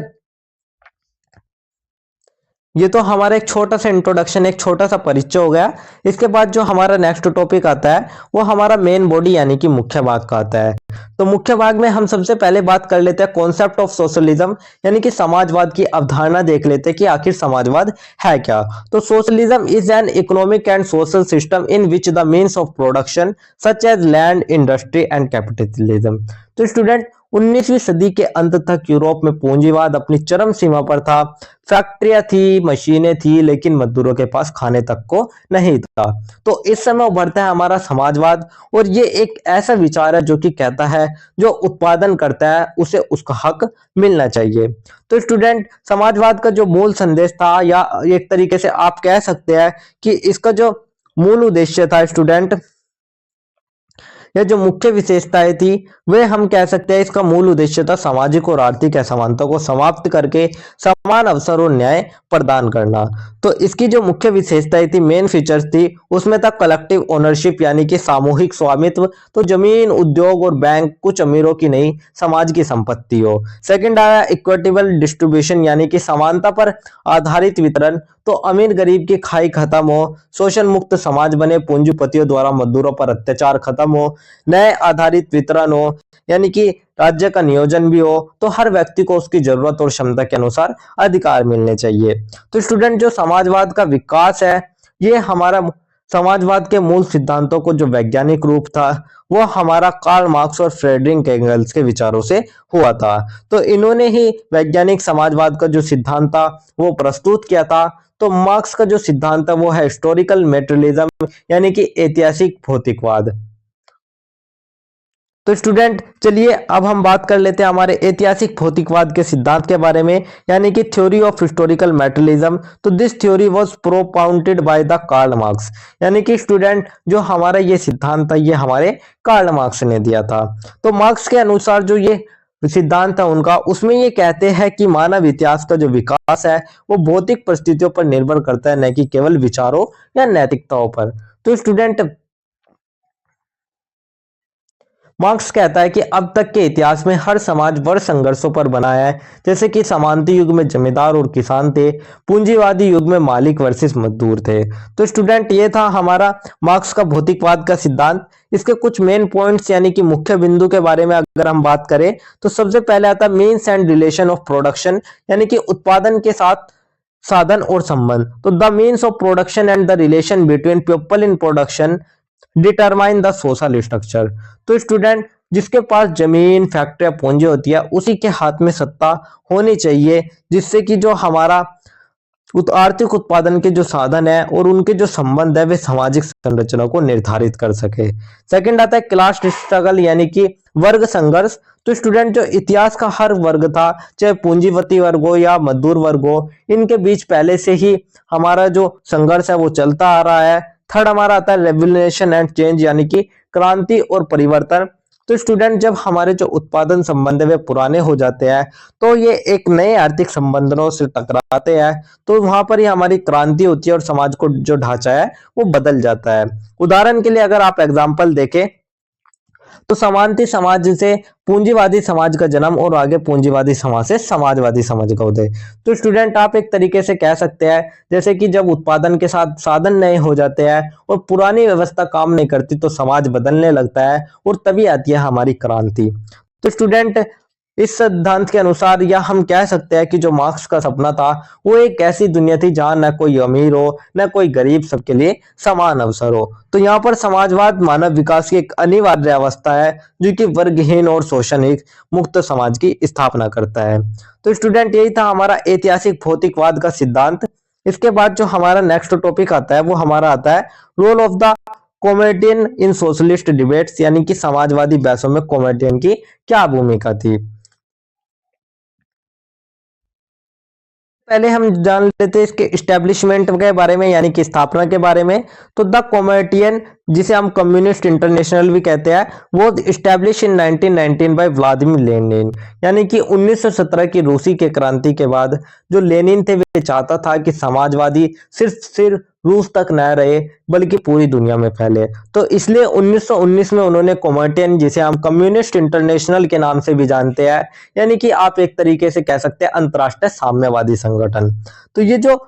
ये तो हमारा एक छोटा सा इंट्रोडक्शन, एक छोटा सा परिचय हो गया। इसके बाद जो हमारा नेक्स्ट टॉपिक आता है वो हमारा मेन बॉडी यानी कि मुख्य भाग का आता है। तो मुख्य भाग में हम सबसे पहले बात कर लेते हैं कॉन्सेप्ट ऑफ सोशलिज्म, यानी कि समाजवाद की अवधारणा देख लेते हैं कि आखिर समाजवाद है क्या। तो socialism is an economic and social system in which the means of production such as land, industry and capitalism. तो स्टूडेंट, 19वीं सदी के अंत तक यूरोप में पूंजीवाद अपनी चरम सीमा पर था। फैक्ट्रियां थी, मशीनें थी, लेकिन मजदूरों के पास खाने तक को नहीं था। तो इस समय उभरता है हमारा समाजवाद और ये एक ऐसा विचार है जो कि कहता है जो उत्पादन करता है उसे उसका हक मिलना चाहिए। तो स्टूडेंट, समाजवाद का जो मूल संदेश था या एक तरीके से आप कह सकते हैं कि इसका जो मूल उद्देश्य था स्टूडेंट, यह जो मुख्य विशेषताएं थी वे हम कह सकते हैं इसका मूल उद्देश्य था सामाजिक और आर्थिक असमानता को समाप्त करके समान अवसर और न्याय प्रदान करना। तो इसकी जो मुख्य विशेषताएं थी, मेन फीचर्स थी, उसमें था कलेक्टिव ओनरशिप यानी कि सामूहिक स्वामित्व। तो जमीन, उद्योग और बैंक कुछ अमीरों की नहीं, समाज की संपत्ति हो। सेकंड आया इक्विटेबल डिस्ट्रीब्यूशन यानी कि समानता पर आधारित वितरण। तो अमीर गरीब की खाई खत्म हो, शोषण मुक्त समाज बने, पूंजीपतियों द्वारा मजदूरों पर अत्याचार खत्म हो, न्याय आधारित वितरण हो यानी कि राज्य का नियोजन भी हो, तो हर व्यक्ति को उसकी जरूरत और क्षमता के अनुसार अधिकार मिलने चाहिए। तो स्टूडेंट जो समाजवाद का विकास है, ये हमारा समाजवाद के मूल सिद्धांतों को जो वैज्ञानिक रूप था वो हमारा कार्ल मार्क्स और फ्रेडरिक एंगल्स के विचारों से हुआ था। तो इन्होंने ही वैज्ञानिक समाजवाद का जो सिद्धांत था वो प्रस्तुत किया था। तो मार्क्स का जो सिद्धांत है वो है हिस्टोरिकल मेटेरियलिज्म यानी कि ऐतिहासिक भौतिकवाद। तो स्टूडेंट चलिए अब हम बात कर लेते हैं हमारे ऐतिहासिक भौतिकवाद के सिद्धांत के बारे में यानी कि थ्योरी ऑफ हिस्टोरिकल मेटेरियलिज्म। तो this theory was propounded by the Karl Marx यानी कि स्टूडेंट जो हमारा ये सिद्धांत था ये हमारे कार्ल मार्क्स ने दिया था। तो मार्क्स के अनुसार जो ये सिद्धांत है उनका, उसमें ये कहते हैं कि मानव इतिहास का जो विकास है वो भौतिक परिस्थितियों पर निर्भर करता है, न कि केवल विचारों या नैतिकताओं पर। तो स्टूडेंट मार्क्स कहता है कि अब तक के इतिहास में हर समाज वर्ग संघर्षों पर बना है, जैसे कि समांती युग में जमींदार और किसान थे, पूंजीवादी युग में मालिक वर्सेस मजदूर थे। तो स्टूडेंट ये था हमारा मार्क्स का भौतिकवाद का सिद्धांत। इसके कुछ मेन पॉइंट्स यानी कि मुख्य बिंदु के बारे में अगर हम बात करें तो सबसे पहले आता है means and relation of production यानी कि उत्पादन के साथ साधन और संबंध। तो the means of production and the relation between people in production determine the social structure. तो स्टूडेंट जिसके पास जमीन, फैक्ट्री, पूंजी होती है उसी के हाथ में सत्ता होनी चाहिए, जिससे कि जो हमारा आर्थिक उत्पादन के जो साधन है और उनके जो संबंध है वे सामाजिक संरचना को निर्धारित कर सके। सेकंड आता है क्लास स्ट्रगल यानी कि वर्ग संघर्ष। तो स्टूडेंट जो इतिहास का हर वर्ग था, चाहे पूंजीपति वर्ग हो या मजदूर वर्ग हो, इनके बीच पहले से ही हमारा जो संघर्ष है वो चलता आ रहा है। थर्ड हमारा आता है रेवोल्यूशन एंड चेंज यानी कि क्रांति और परिवर्तन। तो स्टूडेंट जब हमारे जो उत्पादन संबंध है वे पुराने हो जाते हैं तो ये एक नए आर्थिक संबंधों से टकराते हैं, तो वहां पर ही हमारी क्रांति होती है और समाज को जो ढांचा है वो बदल जाता है। उदाहरण के लिए अगर आप एग्जाम्पल देखें तो समांती समाज से पूंजीवादी समाज का जन्म और आगे पूंजीवादी समाज से समाजवादी समाज का उदय। तो स्टूडेंट आप एक तरीके से कह सकते हैं जैसे कि जब उत्पादन के साथ साधन नए हो जाते हैं और पुरानी व्यवस्था काम नहीं करती तो समाज बदलने लगता है और तभी आती है हमारी क्रांति। तो स्टूडेंट इस सिद्धांत के अनुसार या हम कह सकते हैं कि जो मार्क्स का सपना था वो एक ऐसी दुनिया थी जहां न कोई अमीर हो न कोई गरीब, सबके लिए समान अवसर हो। तो यहाँ पर समाजवाद मानव विकास की एक अनिवार्य अवस्था है जो कि वर्गहीन और शोषण मुक्त समाज की स्थापना करता है। तो स्टूडेंट यही था हमारा ऐतिहासिक भौतिकवाद का सिद्धांत। इसके बाद जो हमारा नेक्स्ट टॉपिक आता है वो हमारा आता है role of the comedian in socialist debates यानी कि समाजवादी बहसों में कॉमेडियन की क्या भूमिका थी। पहले हम जान लेते हैं इसके इस्टेब्लिशमेंट के बारे में यानी कि स्थापना के बारे में। तो द कॉमेडियन जिसे हम कम्युनिस्ट इंटरनेशनल भी कहते हैं वो establish in 1919 by Vladimir Lenin यानी कि 1917 की रूसी के क्रांति के बाद जो लेनिन थे वे चाहता था कि समाजवादी सिर्फ रूस तक न रहे बल्कि पूरी दुनिया में फैले। तो इसलिए 1919 में उन्होंने कॉमेडियन जिसे हम कम्युनिस्ट इंटरनेशनल के नाम से भी जानते हैं यानी कि आप एक तरीके से कह सकते हैं अंतरराष्ट्रीय साम्यवादी संगठन। तो ये जो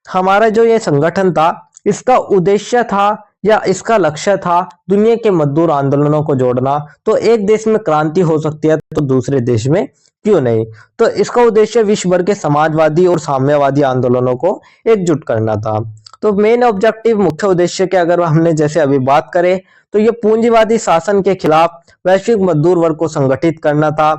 हमारा जो ये संगठन था इसका उद्देश्य था या इसका लक्ष्य था दुनिया के मजदूर आंदोलनों को जोड़ना। तो एक देश में क्रांति हो सकती है तो दूसरे देश में क्यों नहीं। तो इसका उद्देश्य विश्व भर के समाजवादी और साम्यवादी आंदोलनों को एकजुट करना था। तो मेन ऑब्जेक्टिव मुख्य उद्देश्य के अगर हमने जैसे अभी बात करें तो ये पूंजीवादी शासन के खिलाफ वैश्विक मजदूर वर्ग को संगठित करना था।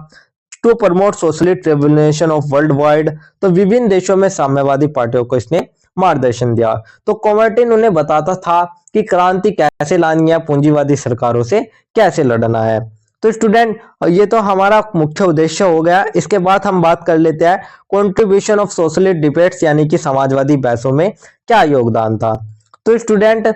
To promote socialist revolution of world wide. तो विभिन्न देशों में साम्यवादी पार्टियों को इसने मार्गदर्शन दिया। तो कॉमेडियन उन्हें बताता था कि क्रांति कैसे लानी है, पूंजीवादी सरकारों से कैसे लड़ना है। तो स्टूडेंट ये तो हमारा मुख्य उद्देश्य हो गया। इसके बाद हम बात कर लेते हैं कंट्रीब्यूशन ऑफ सोशलिस्ट डिबेट्स यानी कि समाजवादी बहसों में क्या योगदान था। तो स्टूडेंट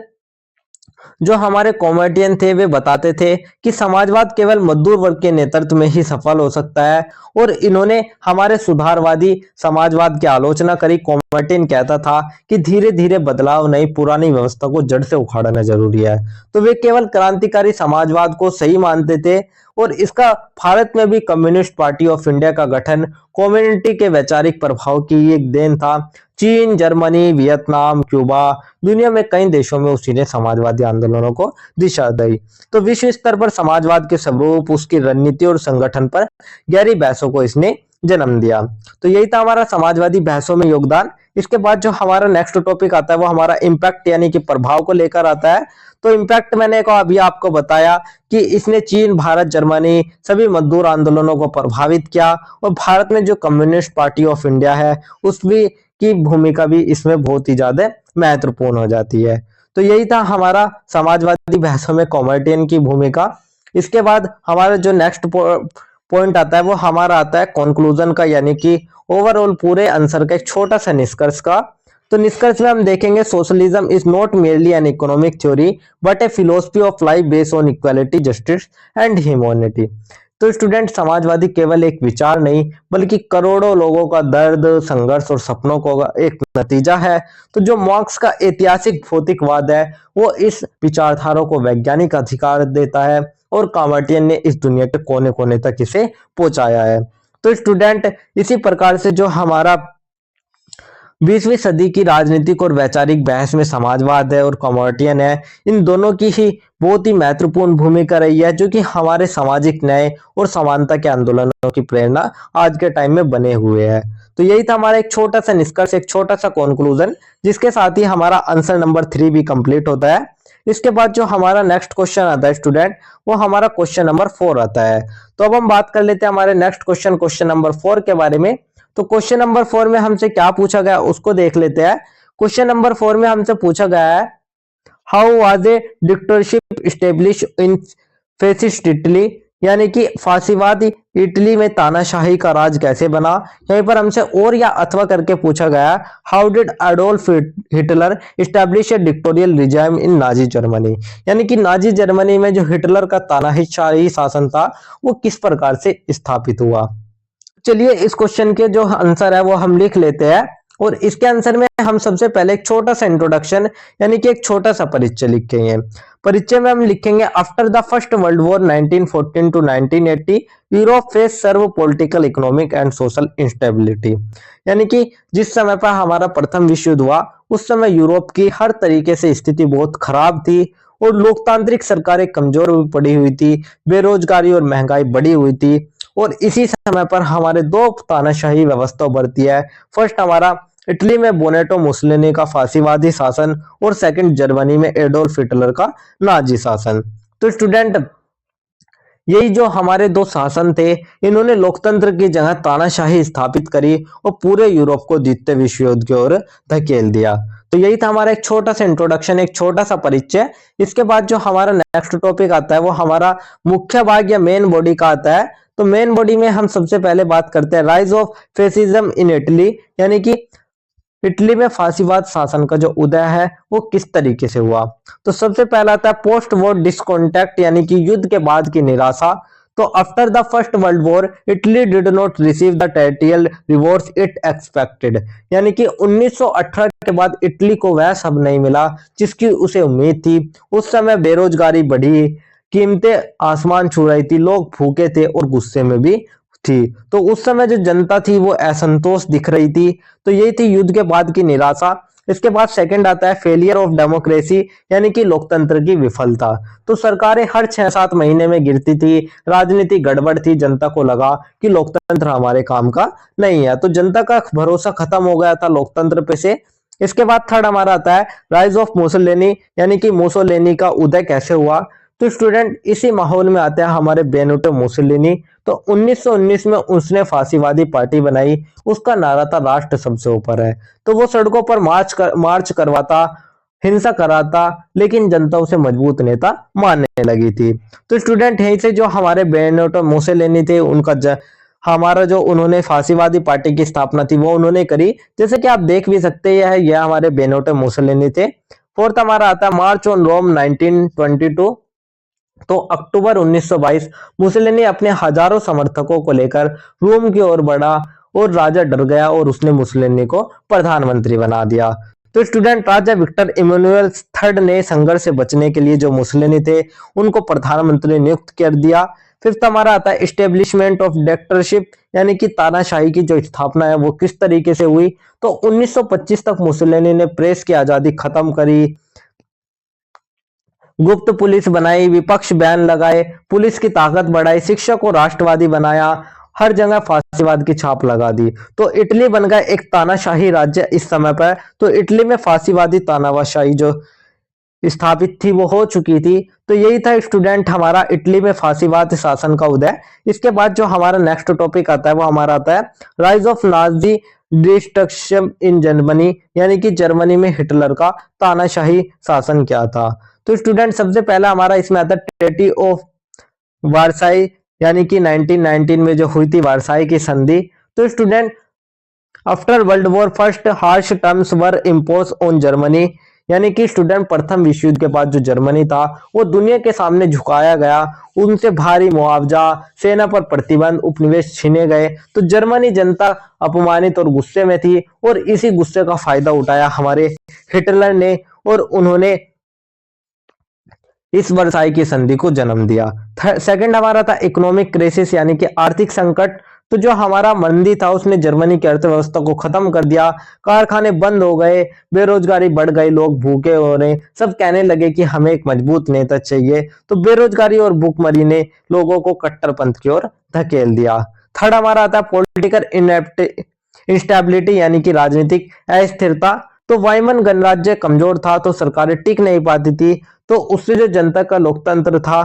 जो हमारे कॉमेडियन थे वे बताते थे कि समाजवाद केवल मजदूर वर्ग के नेतृत्व में ही सफल हो सकता है, और इन्होंने हमारे सुधारवादी समाजवाद की आलोचना करी। कॉमेडियन कहता था कि धीरे धीरे बदलाव नहीं, पुरानी व्यवस्था को जड़ से उखाड़ना जरूरी है। तो वे केवल क्रांतिकारी समाजवाद को सही मानते थे, और इसका भारत में भी कम्युनिस्ट पार्टी ऑफ इंडिया का गठन कम्युनिटी के वैचारिक प्रभाव की एक देन था। चीन, जर्मनी, वियतनाम, क्यूबा, दुनिया में कई देशों में उसी ने समाजवादी आंदोलनों को दिशा दी। तो विश्व स्तर पर समाजवाद के स्वरूप, उसकी रणनीति और संगठन पर गहरी बहसों को इसने जन्म दिया। तो यही था हमारा समाजवादी बहसों में योगदान। इसके बाद जो हमारा नेक्स्ट टॉपिक आता है वो हमारा इम्पैक्ट यानी कि प्रभाव को लेकर आता है। तो इम्पैक्ट मैंने अभी आपको बताया कि इसने चीन, भारत, जर्मनी सभी मजदूर आंदोलनों को प्रभावित किया, और भारत में जो कम्युनिस्ट पार्टी ऑफ इंडिया है उसकी की भूमिका भी इसमें बहुत ही ज्यादा महत्वपूर्ण हो जाती है। तो यही था हमारा समाजवादी बहसों में कॉमेडियन की भूमिका। इसके बाद हमारा जो नेक्स्ट पॉइंट आता है वो हमारा आता है कंक्लूजन का, यानी कि ओवरऑल पूरे आंसर का एक छोटा सा निष्कर्ष का। तो निष्कर्ष में हम देखेंगे socialism is not merely an economic theory but a philosophy of life based on equality, justice and humanity. तो स्टूडेंट, समाजवादी केवल एक विचार नहीं बल्कि करोड़ों लोगों का दर्द, संघर्ष और सपनों का एक नतीजा है। तो जो मार्क्स का ऐतिहासिक भौतिकवाद है वो इस विचारधारा को वैज्ञानिक अधिकार देता है, और कॉमेडियन ने इस दुनिया के कोने कोने तक इसे पहुंचाया है। तो स्टूडेंट, इसी प्रकार से जो हमारा 20वीं सदी की राजनीतिक और वैचारिक बहस में समाजवाद है और कॉमेडियन है, इन दोनों की ही बहुत ही महत्वपूर्ण भूमिका रही है, जो कि हमारे सामाजिक न्याय और समानता के आंदोलनों की प्रेरणा आज के टाइम में बने हुए हैं। तो यही था हमारा एक छोटा सा निष्कर्ष, एक छोटा सा कंक्लूजन, जिसके साथ ही हमारा आंसर नंबर 3 भी कंप्लीट होता है। इसके बाद जो हमारा नेक्स्ट क्वेश्चन आता है स्टूडेंट, वो हमारा क्वेश्चन नंबर 4 आता है। तो अब हम बात कर लेते हैं हमारे नेक्स्ट क्वेश्चन नंबर 4 के बारे में। तो क्वेश्चन नंबर 4 में हमसे क्या पूछा गया उसको देख लेते हैं। क्वेश्चन नंबर 4 में हमसे पूछा गया है, how was a dictatorship establish in fascist Italy, यानी कि फासीवादी इटली में तानाशाही का राज कैसे बना। यहीं पर हमसे और या अथवा करके पूछा गया, how did Adolf Hitler establish A dictatorial regime in Nazi Germany, यानी कि नाजी जर्मनी में जो हिटलर का तानाशाही शासन था वो किस प्रकार से स्थापित हुआ। चलिए इस क्वेश्चन के जो आंसर है वो हम लिख लेते हैं, और इसके आंसर में हम सबसे पहले एक छोटा सा इंट्रोडक्शन यानी कि एक छोटा सा परिचय लिखेंगे। परिचय में हम लिखेंगे, after the first world war 1914 to 1980 Europe face severe political, economic and social instability, यानी कि जिस समय पर हमारा प्रथम विश्व युद्ध हुआ उस समय यूरोप की हर तरीके से स्थिति बहुत खराब थी, और लोकतांत्रिक सरकारें कमजोर पड़ी हुई थी, बेरोजगारी और महंगाई बढ़ी हुई थी, और इसी समय पर हमारे दो तानाशाही व्यवस्था उभरती है। फर्स्ट हमारा इटली में बोनेटो मुसोलिनी का फांसीवादी शासन, और सेकंड जर्मनी में एडोल्फ हिटलर का नाजी शासन। तो स्टूडेंट, यही जो हमारे दो शासन थे इन्होंने लोकतंत्र की जगह तानाशाही स्थापित करी और पूरे यूरोप को द्वितीय विश्व युद्ध की ओर धकेल दिया। तो यही था हमारा एक छोटा सा इंट्रोडक्शन, एक छोटा सा परिचय। इसके बाद जो हमारा नेक्स्ट टॉपिक आता है वो हमारा मुख्य भाग या मेन बॉडी का आता है। तो मेन बॉडी में हम सबसे पहले बात करते हैं rise of fascism in Italy, यानी कि इटली में फांसीवाद शासन का जो उदय है वो किस तरीके से हुआ। तो सबसे पहला आता है पोस्ट वॉर डिस्कॉन्टेक्ट, यानी कि युद्ध के बाद की निराशा। तो after the first world war Italy did not receive the territorial rewards it expected, यानी कि 1918 के बाद इटली को वह सब नहीं मिला जिसकी उसे उम्मीद थी। उस समय बेरोजगारी बढ़ी, कीमतें आसमान छू रही थी, लोग भूखे थे और गुस्से में भी थी। तो उस समय जो जनता थी वो असंतोष दिख रही थी। तो यही थी युद्ध के बाद की निराशा। इसके बाद सेकंड आता है फेलियर ऑफ डेमोक्रेसी, यानी कि लोकतंत्र की विफलता। तो सरकारें हर 6-7 महीने में गिरती थी, राजनीति गड़बड़ थी, जनता को लगा कि लोकतंत्र हमारे काम का नहीं है, तो जनता का भरोसा खत्म हो गया था लोकतंत्र पे से। इसके बाद थर्ड हमारा आता है राइज ऑफ मुसोलिनी, यानी कि मुसोलिनी का उदय कैसे हुआ। तो स्टूडेंट, इसी माहौल में आते हैं हमारे बेनिटो मुसोलिनी। तो 1919 में उसने फांसीवादी पार्टी बनाई, उसका नारा था राष्ट्र सबसे ऊपर है। तो वो सड़कों पर मार्च करवाता, हिंसा कराता, लेकिन जनता उसे मजबूत नेता मानने लगी थी। तो स्टूडेंट, यहीं से जो हमारे बेनिटो मुसोलिनी थे उनका हमारा जो उन्होंने फांसीवादी पार्टी की स्थापना थी वो उन्होंने करी। जैसे कि आप देख भी सकते हैं यह हमारे बेनिटो मुसोलिनी थे। फोर्थ हमारा आता है मार्च ऑन रोम 1922। तो अक्टूबर 1922 मुसोलिनी अपने हजारों समर्थकों को लेकर रोम की ओर बढ़ा और राजा डर गया और उसने मुसोलिनी को प्रधानमंत्री बना दिया। तो स्टूडेंट राजा विक्टर इमैनुअल थर्ड ने संघर्ष से बचने के लिए जो मुसोलिनी थे उनको प्रधानमंत्री नियुक्त कर दिया। फिफ्थ हमारा आता है एस्टेब्लिशमेंट ऑफ डिक्टेटरशिप, यानी कि तानाशाही की जो स्थापना है वो किस तरीके से हुई। तो 1925 तक मुसोलिनी ने प्रेस की आजादी खत्म करी, गुप्त पुलिस बनाई, विपक्ष बैन लगाए, पुलिस की ताकत बढ़ाई, शिक्षा को राष्ट्रवादी बनाया, हर जगह फांसीवाद की छाप लगा दी। तो इटली बन गया एक तानाशाही राज्य इस समय पर। तो इटली में फांसीवादी तानाशाही जो स्थापित थी वो हो चुकी थी। तो यही था स्टूडेंट हमारा इटली में फांसीवाद शासन का उदय। इसके बाद जो हमारा नेक्स्ट टॉपिक आता है वो हमारा आता है rise of Nazi destruction in Germany, यानी कि जर्मनी में हिटलर का तानाशाही शासन क्या था। तो स्टूडेंट सबसे पहला हमारा इसमें आता है ट्रेटी ऑफ वारसाई, यानी कि 1919 में जो हुई थी वारसाई की संधि। तो student after world war first harsh terms were impose on Germany, यानी कि स्टूडेंट प्रथम विश्व युद्ध के बाद जो जर्मनी था वो दुनिया के सामने झुकाया गया, उनसे भारी मुआवजा, सेना पर प्रतिबंध, उपनिवेश छीने गए। तो जर्मनी जनता अपमानित और गुस्से में थी और इसी गुस्से का फायदा उठाया हमारे हिटलर ने और उन्होंने इस वर्साई की संधि को जन्म दिया। सेकंड हमारा था इकोनॉमिक क्राइसिस, यानी कि आर्थिक संकट। तो जो हमारा मंदी था उसने जर्मनी की अर्थव्यवस्था को खत्म कर दिया, कारखाने बंद हो गए, बेरोजगारी बढ़ गई, लोग भूखे हो रहे, सब कहने लगे कि हमें एक मजबूत नेता चाहिए। तो बेरोजगारी और भूखमरी ने लोगों को कट्टरपंथ की ओर धकेल दिया। थर्ड हमारा आता है पॉलिटिकल इंस्टेबिलिटी, यानी कि राजनीतिक अस्थिरता। तो वायमन गणराज्य कमजोर था तो सरकारें टिक नहीं पाती थी, तो उससे जो जनता का लोकतंत्र था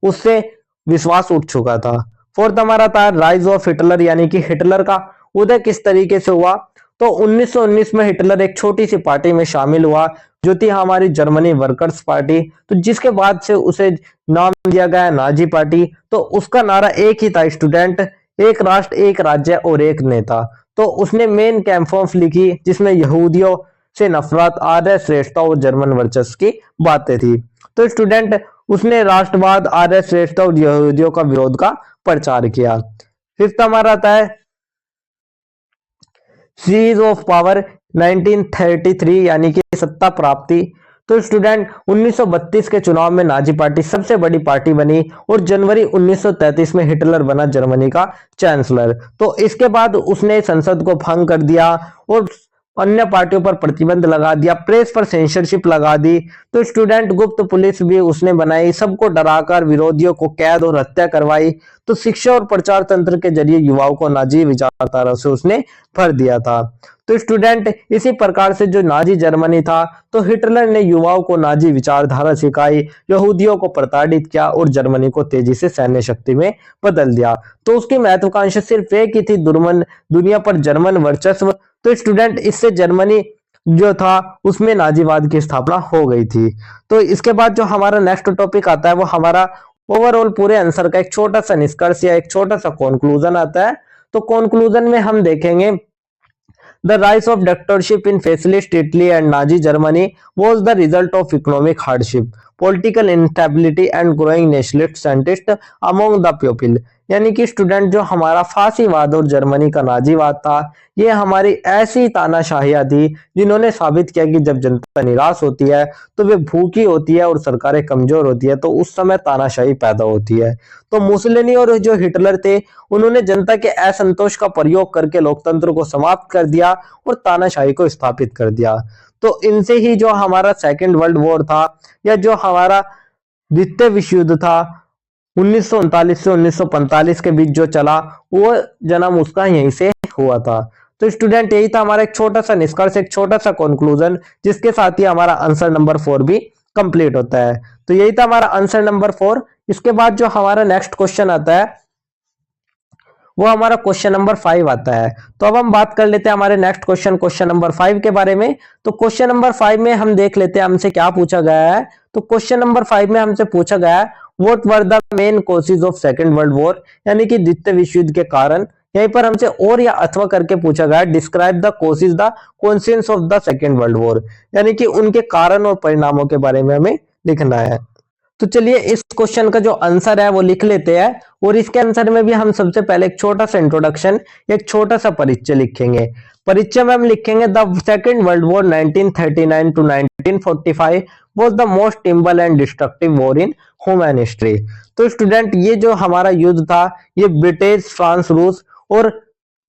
उससे विश्वास उठ चुका था। फोर्थ हमारा था राइज ऑफ हिटलर, यानी कि हिटलर का उदय किस तरीके से हुआ। तो 1919 में हिटलर एक छोटी सी पार्टी में शामिल हुआ जो थी हमारी जर्मनी वर्कर्स पार्टी। तो जिसके बाद से उसे नाम दिया गया नाजी पार्टी। तो उसका नारा एक ही था स्टूडेंट, एक राष्ट्र, एक राज्य और एक नेता। तो उसने मेन कैंपफ लिखी जिसमें यहूदियों से नफरत, आर्य श्रेष्ठता और जर्मन वर्चस्व की बातें थी। तो स्टूडेंट उसने राष्ट्रवाद, आर्य श्रेष्ठता और यहूदियों का विरोध का प्रचार किया। फिफ्थ हमारा आता है सीरीज ऑफ पावर 1933, यानी कि सत्ता प्राप्ति। तो स्टूडेंट 1932 के चुनाव में नाजी पार्टी सबसे बड़ी पार्टी बनी और जनवरी 1933 में हिटलर बना जर्मनी का चांसलर। तो इसके बाद उसने संसद को भंग कर दिया और अन्य पार्टियों पर प्रतिबंध लगा दिया, प्रेस पर सेंसरशिप लगा दी। तो स्टूडेंट गुप्त पुलिस भी उसने बनाई, सबको डराकर विरोधियों को कैद और हत्या करवाई। तो शिक्षा और प्रचार तंत्र के जरिए युवाओं को नाजी विचारधारा से उसने भर दिया था। तो स्टूडेंट इसी प्रकार से जो नाजी जर्मनी था तो हिटलर ने युवाओं को नाजी विचारधारा सिखाई, यहूदियों को प्रताड़ित किया और जर्मनी को तेजी से सैन्य शक्ति में बदल दिया। तो उसकी महत्वाकांक्षा सिर्फ एक ही थी, दुनिया पर जर्मन वर्चस्व। तो स्टूडेंट इससे जर्मनी जो था उसमें नाजीवाद की स्थापना हो गई थी। तो इसके बाद जो हमारा नेक्स्ट टॉपिक आता है वो हमारा ओवरऑल पूरे आंसर का एक छोटा सा निष्कर्ष या एक छोटा सा कंक्लूजन आता है। तो कंक्लूजन में हम देखेंगे The rise of dictatorship in fascist Italy and Nazi Germany was the result of economic hardship, political instability and growing nationalist sentiment among the people। यानी कि स्टूडेंट जो हमारा फांसीवाद और जर्मनी का नाजीवाद था ये हमारी ऐसी तानाशाहियां थी जिन्होंने साबित किया कि जब जनता निराश होती है तो वे भूखी होती है और सरकारें कमजोर होती है, तो उस समय तानाशाही पैदा होती है। तो मुसोलिनी और जो हिटलर थे उन्होंने जनता के असंतोष का प्रयोग करके लोकतंत्र को समाप्त कर दिया और तानाशाही को स्थापित कर दिया। तो इनसे ही जो हमारा सेकेंड वर्ल्ड वॉर था या जो हमारा द्वितीय विश्व युद्ध था 1939 से 1945 के बीच जो चला वो जन्म उसका यहीं से हुआ था। तो स्टूडेंट यही था हमारा एक छोटा सा निष्कर्ष, एक छोटा सा कंक्लूजन, जिसके साथ ही हमारा आंसर नंबर 4 भी कंप्लीट होता है। तो यही था हमारा आंसर नंबर 4। इसके बाद जो हमारा नेक्स्ट क्वेश्चन आता है वो हमारा क्वेश्चन नंबर 5 आता है। तो अब हम बात कर लेते हैं हमारे नेक्स्ट क्वेश्चन नंबर 5 के बारे में। तो क्वेश्चन नंबर 5 में हम देख लेते हैं हमसे क्या पूछा गया है। तो क्वेश्चन नंबर 5 में हमसे पूछा गया है what were the main causes of second world war, यानी कि द्वितीय विश्व युद्ध के कारण यहीं पर हमसे और या अथवा करके पूछा गया, describe the causes the consequence of the second world war, यानी कि उनके कारण और परिणामों के बारे में हमें लिखना है। तो चलिए इस क्वेश्चन का जो आंसर है वो लिख लेते हैं, और इसके आंसर में भी हम सबसे पहले एक छोटा सा इंट्रोडक्शन, एक छोटा सा परिचय लिखेंगे। परिचय में हम लिखेंगे the second world war 1939 to 1945 was the most terrible and destructive war in human history. तो स्टूडेंट ये जो हमारा युद्ध था ये ब्रिटेन, फ्रांस, रूस और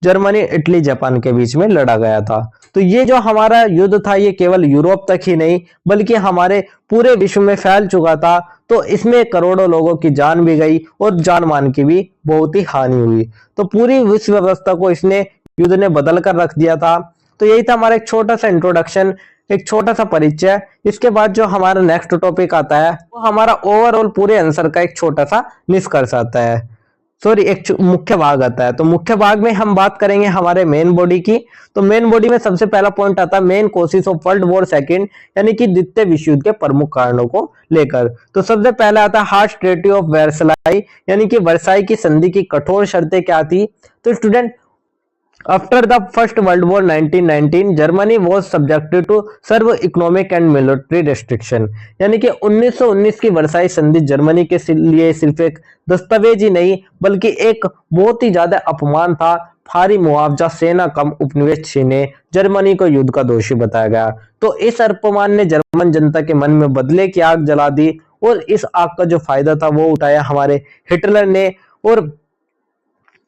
जर्मनी, इटली, जापान के बीच में लड़ा गया था। तो ये जो हमारा युद्ध था ये केवल यूरोप तक ही नहीं बल्कि हमारे पूरे विश्व में फैल चुका था। तो इसमें करोड़ों लोगों की जान भी गई और जान मान की भी बहुत ही हानि हुई। तो पूरी विश्व व्यवस्था को इसने युद्ध ने बदल कर रख दिया था। तो यही था हमारा एक छोटा सा इंट्रोडक्शन, एक छोटा सा परिचय। इसके बाद जो हमारा नेक्स्ट टॉपिक आता है वो हमारा ओवरऑल पूरे आंसर का एक छोटा सा निष्कर्ष आता है, सॉरी एक मुख्य भाग आता है। तो मुख्य भाग में हम बात करेंगे हमारे मेन बॉडी की। तो मेन बॉडी में सबसे पहला पॉइंट आता है main causes of world war second, यानी कि द्वितीय विश्व युद्ध के प्रमुख कारणों को लेकर। तो सबसे पहला आता है हार्श ट्रीटी ऑफ वर्साई, यानी कि वर्साई की संधि की कठोर शर्तें क्या थी। तो student after the first world war 1919 Germany was subjected to severe economic and military restriction, यानी कि 1919 की वर्साई संधि जर्मनी के लिए सिर्फ एक दस्तावेज ही नहीं बल्कि एक बहुत ही ज्यादा अपमान था। भारी मुआवजा, सेना कम, उपनिवेश छीने, जर्मनी को युद्ध का दोषी बताया गया। तो इस अपमान ने जर्मन जनता के मन में बदले की आग जला दी, और इस आग का जो फायदा था वो उठाया हमारे हिटलर ने, और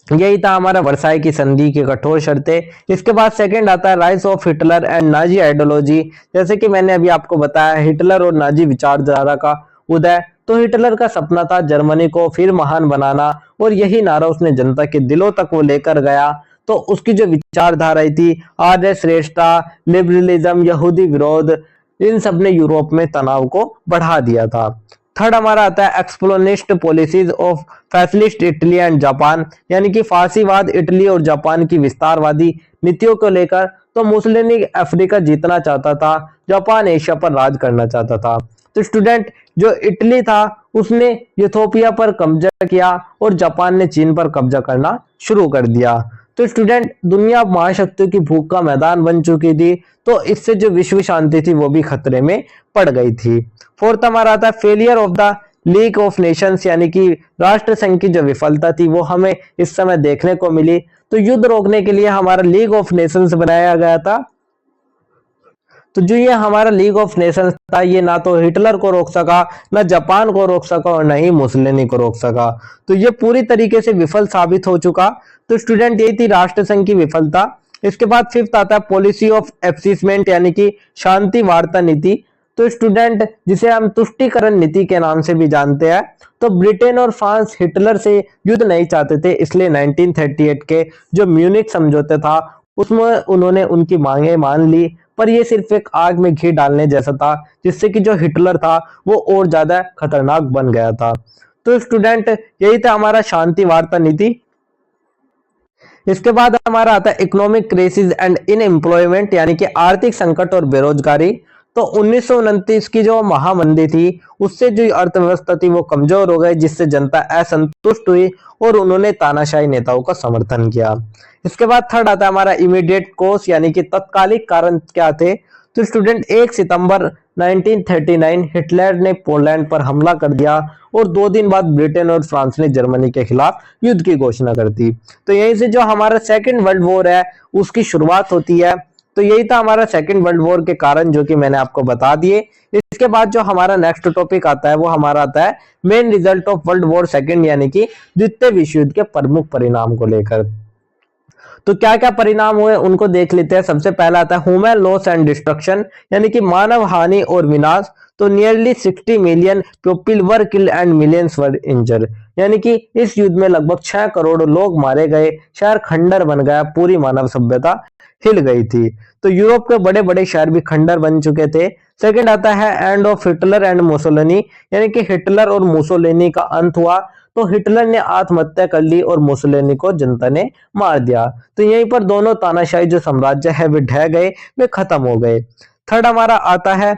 यही था हमारा वर्साई की संधि की कठोर शर्तें। इसके बाद सेकंड आता है rise of Hitler and Nazi ideology. जैसे कि मैंने अभी आपको बताया हिटलर और नाजी विचारधारा का उदय। तो हिटलर का सपना था जर्मनी को फिर महान बनाना, और यही नारा उसने जनता के दिलों तक वो लेकर गया। तो उसकी जो विचारधारा थी आर्य श्रेष्ठता, लिबरलिज्म, यहूदी विरोध, इन सब ने यूरोप में तनाव को बढ़ा दिया था। थर्ड हमारा आता है expansionist policies of fascist Italy and Japan, यानी कि फासीवाद इटली और जापान की विस्तारवादी नीतियों को लेकर। तो मुसोलिनी अफ्रीका जीतना चाहता था, जापान एशिया पर राज करना चाहता था। तो स्टूडेंट जो इटली था उसने यूथोपिया पर कब्जा किया और जापान ने चीन पर कब्जा करना शुरू कर दिया। तो स्टूडेंट दुनिया महाशक्तियों की भूख का मैदान बन चुकी थी, तो इससे जो विश्व शांति थी वो भी खतरे में पड़ गई थी। फोर्थ हमारा आता है failure of the league of Nations, यानी कि राष्ट्र संघ की जो विफलता थी वो हमें इस समय देखने को मिली। तो युद्ध रोकने के लिए हमारा लीग ऑफ नेशंस बनाया गया था। तो जो ये हमारा लीग ऑफ नेशंस था ये ना तो हिटलर को रोक सका, ना जापान को रोक सका, और ना ही मुसोलिनी को रोक सका। तो ये पूरी तरीके से विफल साबित हो चुका। तो स्टूडेंट यही थी राष्ट्र संघ की विफलता। इसके बाद फिफ्थ आता है पॉलिसी ऑफ एप्सीसमेंट, यानी कि शांति वार्ता नीति। तो स्टूडेंट जिसे हम तुष्टिकरण नीति के नाम से भी जानते हैं। तो ब्रिटेन और फ्रांस हिटलर से युद्ध नहीं चाहते थे, इसलिए 1938 के जो म्यूनिख समझौते था उसमें उन्होंने उनकी मांगे मान ली, पर यह सिर्फ एक आग में घी डालने जैसा था, जिससे कि जो हिटलर था वो और ज्यादा खतरनाक बन गया था। तो स्टूडेंट यही था हमारा शांति वार्ता नीति। इसके बाद हमारा आता है इकोनॉमिक क्राइसिस एंड इनएम्प्लॉयमेंट, यानी कि आर्थिक संकट और बेरोजगारी। तो 1929 की जो महामंदी थी उससे जो अर्थव्यवस्था थी वो कमजोर हो गई, जिससे जनता असंतुष्ट हुई और उन्होंने तानाशाही नेताओं का समर्थन किया। इसके बाद थर्ड आता है हमारा इमीडिएट कॉज, यानी कि तत्कालिक कारण क्या थे। तो स्टूडेंट 1 सितंबर 1939 हिटलर ने पोलैंड पर हमला कर दिया, और 2 दिन बाद ब्रिटेन और फ्रांस ने जर्मनी के खिलाफ युद्ध की घोषणा कर दी। तो यहीं से जो हमारा सेकेंड वर्ल्ड वॉर है उसकी शुरुआत होती है। तो यही था हमारा सेकेंड वर्ल्ड वॉर के कारण जो कि मैंने आपको बता दिए। इसके बाद जो हमारा नेक्स्ट टॉपिक आता है वो हमारा आता है main result of world war second, यानी कि द्वितीय विश्व युद्ध के प्रमुख परिणाम को लेकर। तो क्या क्या परिणाम हुए उनको देख लेते हैं। सबसे पहला आता है ह्यूमन लॉस एंड डिस्ट्रक्शन, यानी कि मानव हानि और विनाश। तो nearly 60 million people were killed and millions were injured, यानी कि इस युद्ध में लगभग 6 करोड़ लोग मारे गए, शहर खंडर बन गया, पूरी मानव सभ्यता हिल गई थी। तो यूरोप के बड़े बड़े शहर भी खंडर बन चुके थे। सेकंड आता है end of Hitler and Mussolini, यानी कि हिटलर और मुसोलिनी का अंत हुआ। तो हिटलर ने आत्महत्या कर ली और मुसोलिनी को जनता ने मार दिया। तो यहीं पर दोनों तानाशाही जो साम्राज्य है वे ढह गए, वे खत्म हो गए। थर्ड हमारा आता है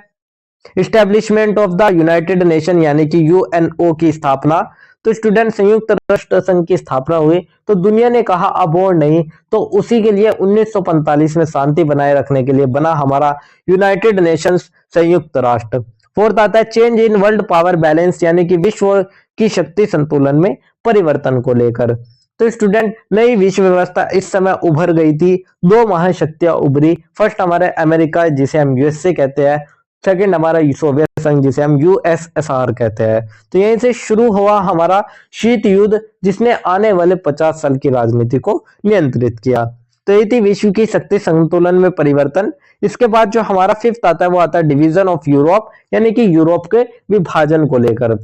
establishment of the United nation, यानी कि यूएनओ की स्थापना। तो स्टूडेंट संयुक्त राष्ट्र संघ की स्थापना हुई तो दुनिया ने कहा अब और नहीं, तो उसी के लिए 1945 में शांति बनाए रखने के लिए बना हमारा यूनाइटेड नेशंस संयुक्त राष्ट्र। फोर्थ आता है change in world power balance, यानी कि विश्व की शक्ति संतुलन में परिवर्तन को लेकर। तो स्टूडेंट नई विश्व व्यवस्था इस समय उभर गई थी, दो महाशक्तियां उभरी। फर्स्ट हमारे अमेरिका जिसे हम यूएसए कहते हैं, सेकंड हमारा सोवियत संघ जिसे हम यूएसएसआर कहते हैं। तो यहीं से शुरू हुआ हमारा शीत युद्ध, जिसने आने वाले 50 साल की राजनीति को नियंत्रित किया। तो ये थी विश्व की शक्ति संतुलन में परिवर्तन। इसके बाद जो हमारा फिफ्थ आता है वो आता है डिवीजन ऑफ यूरोप, यानी कि यूरोप के विभाजन को लेकर।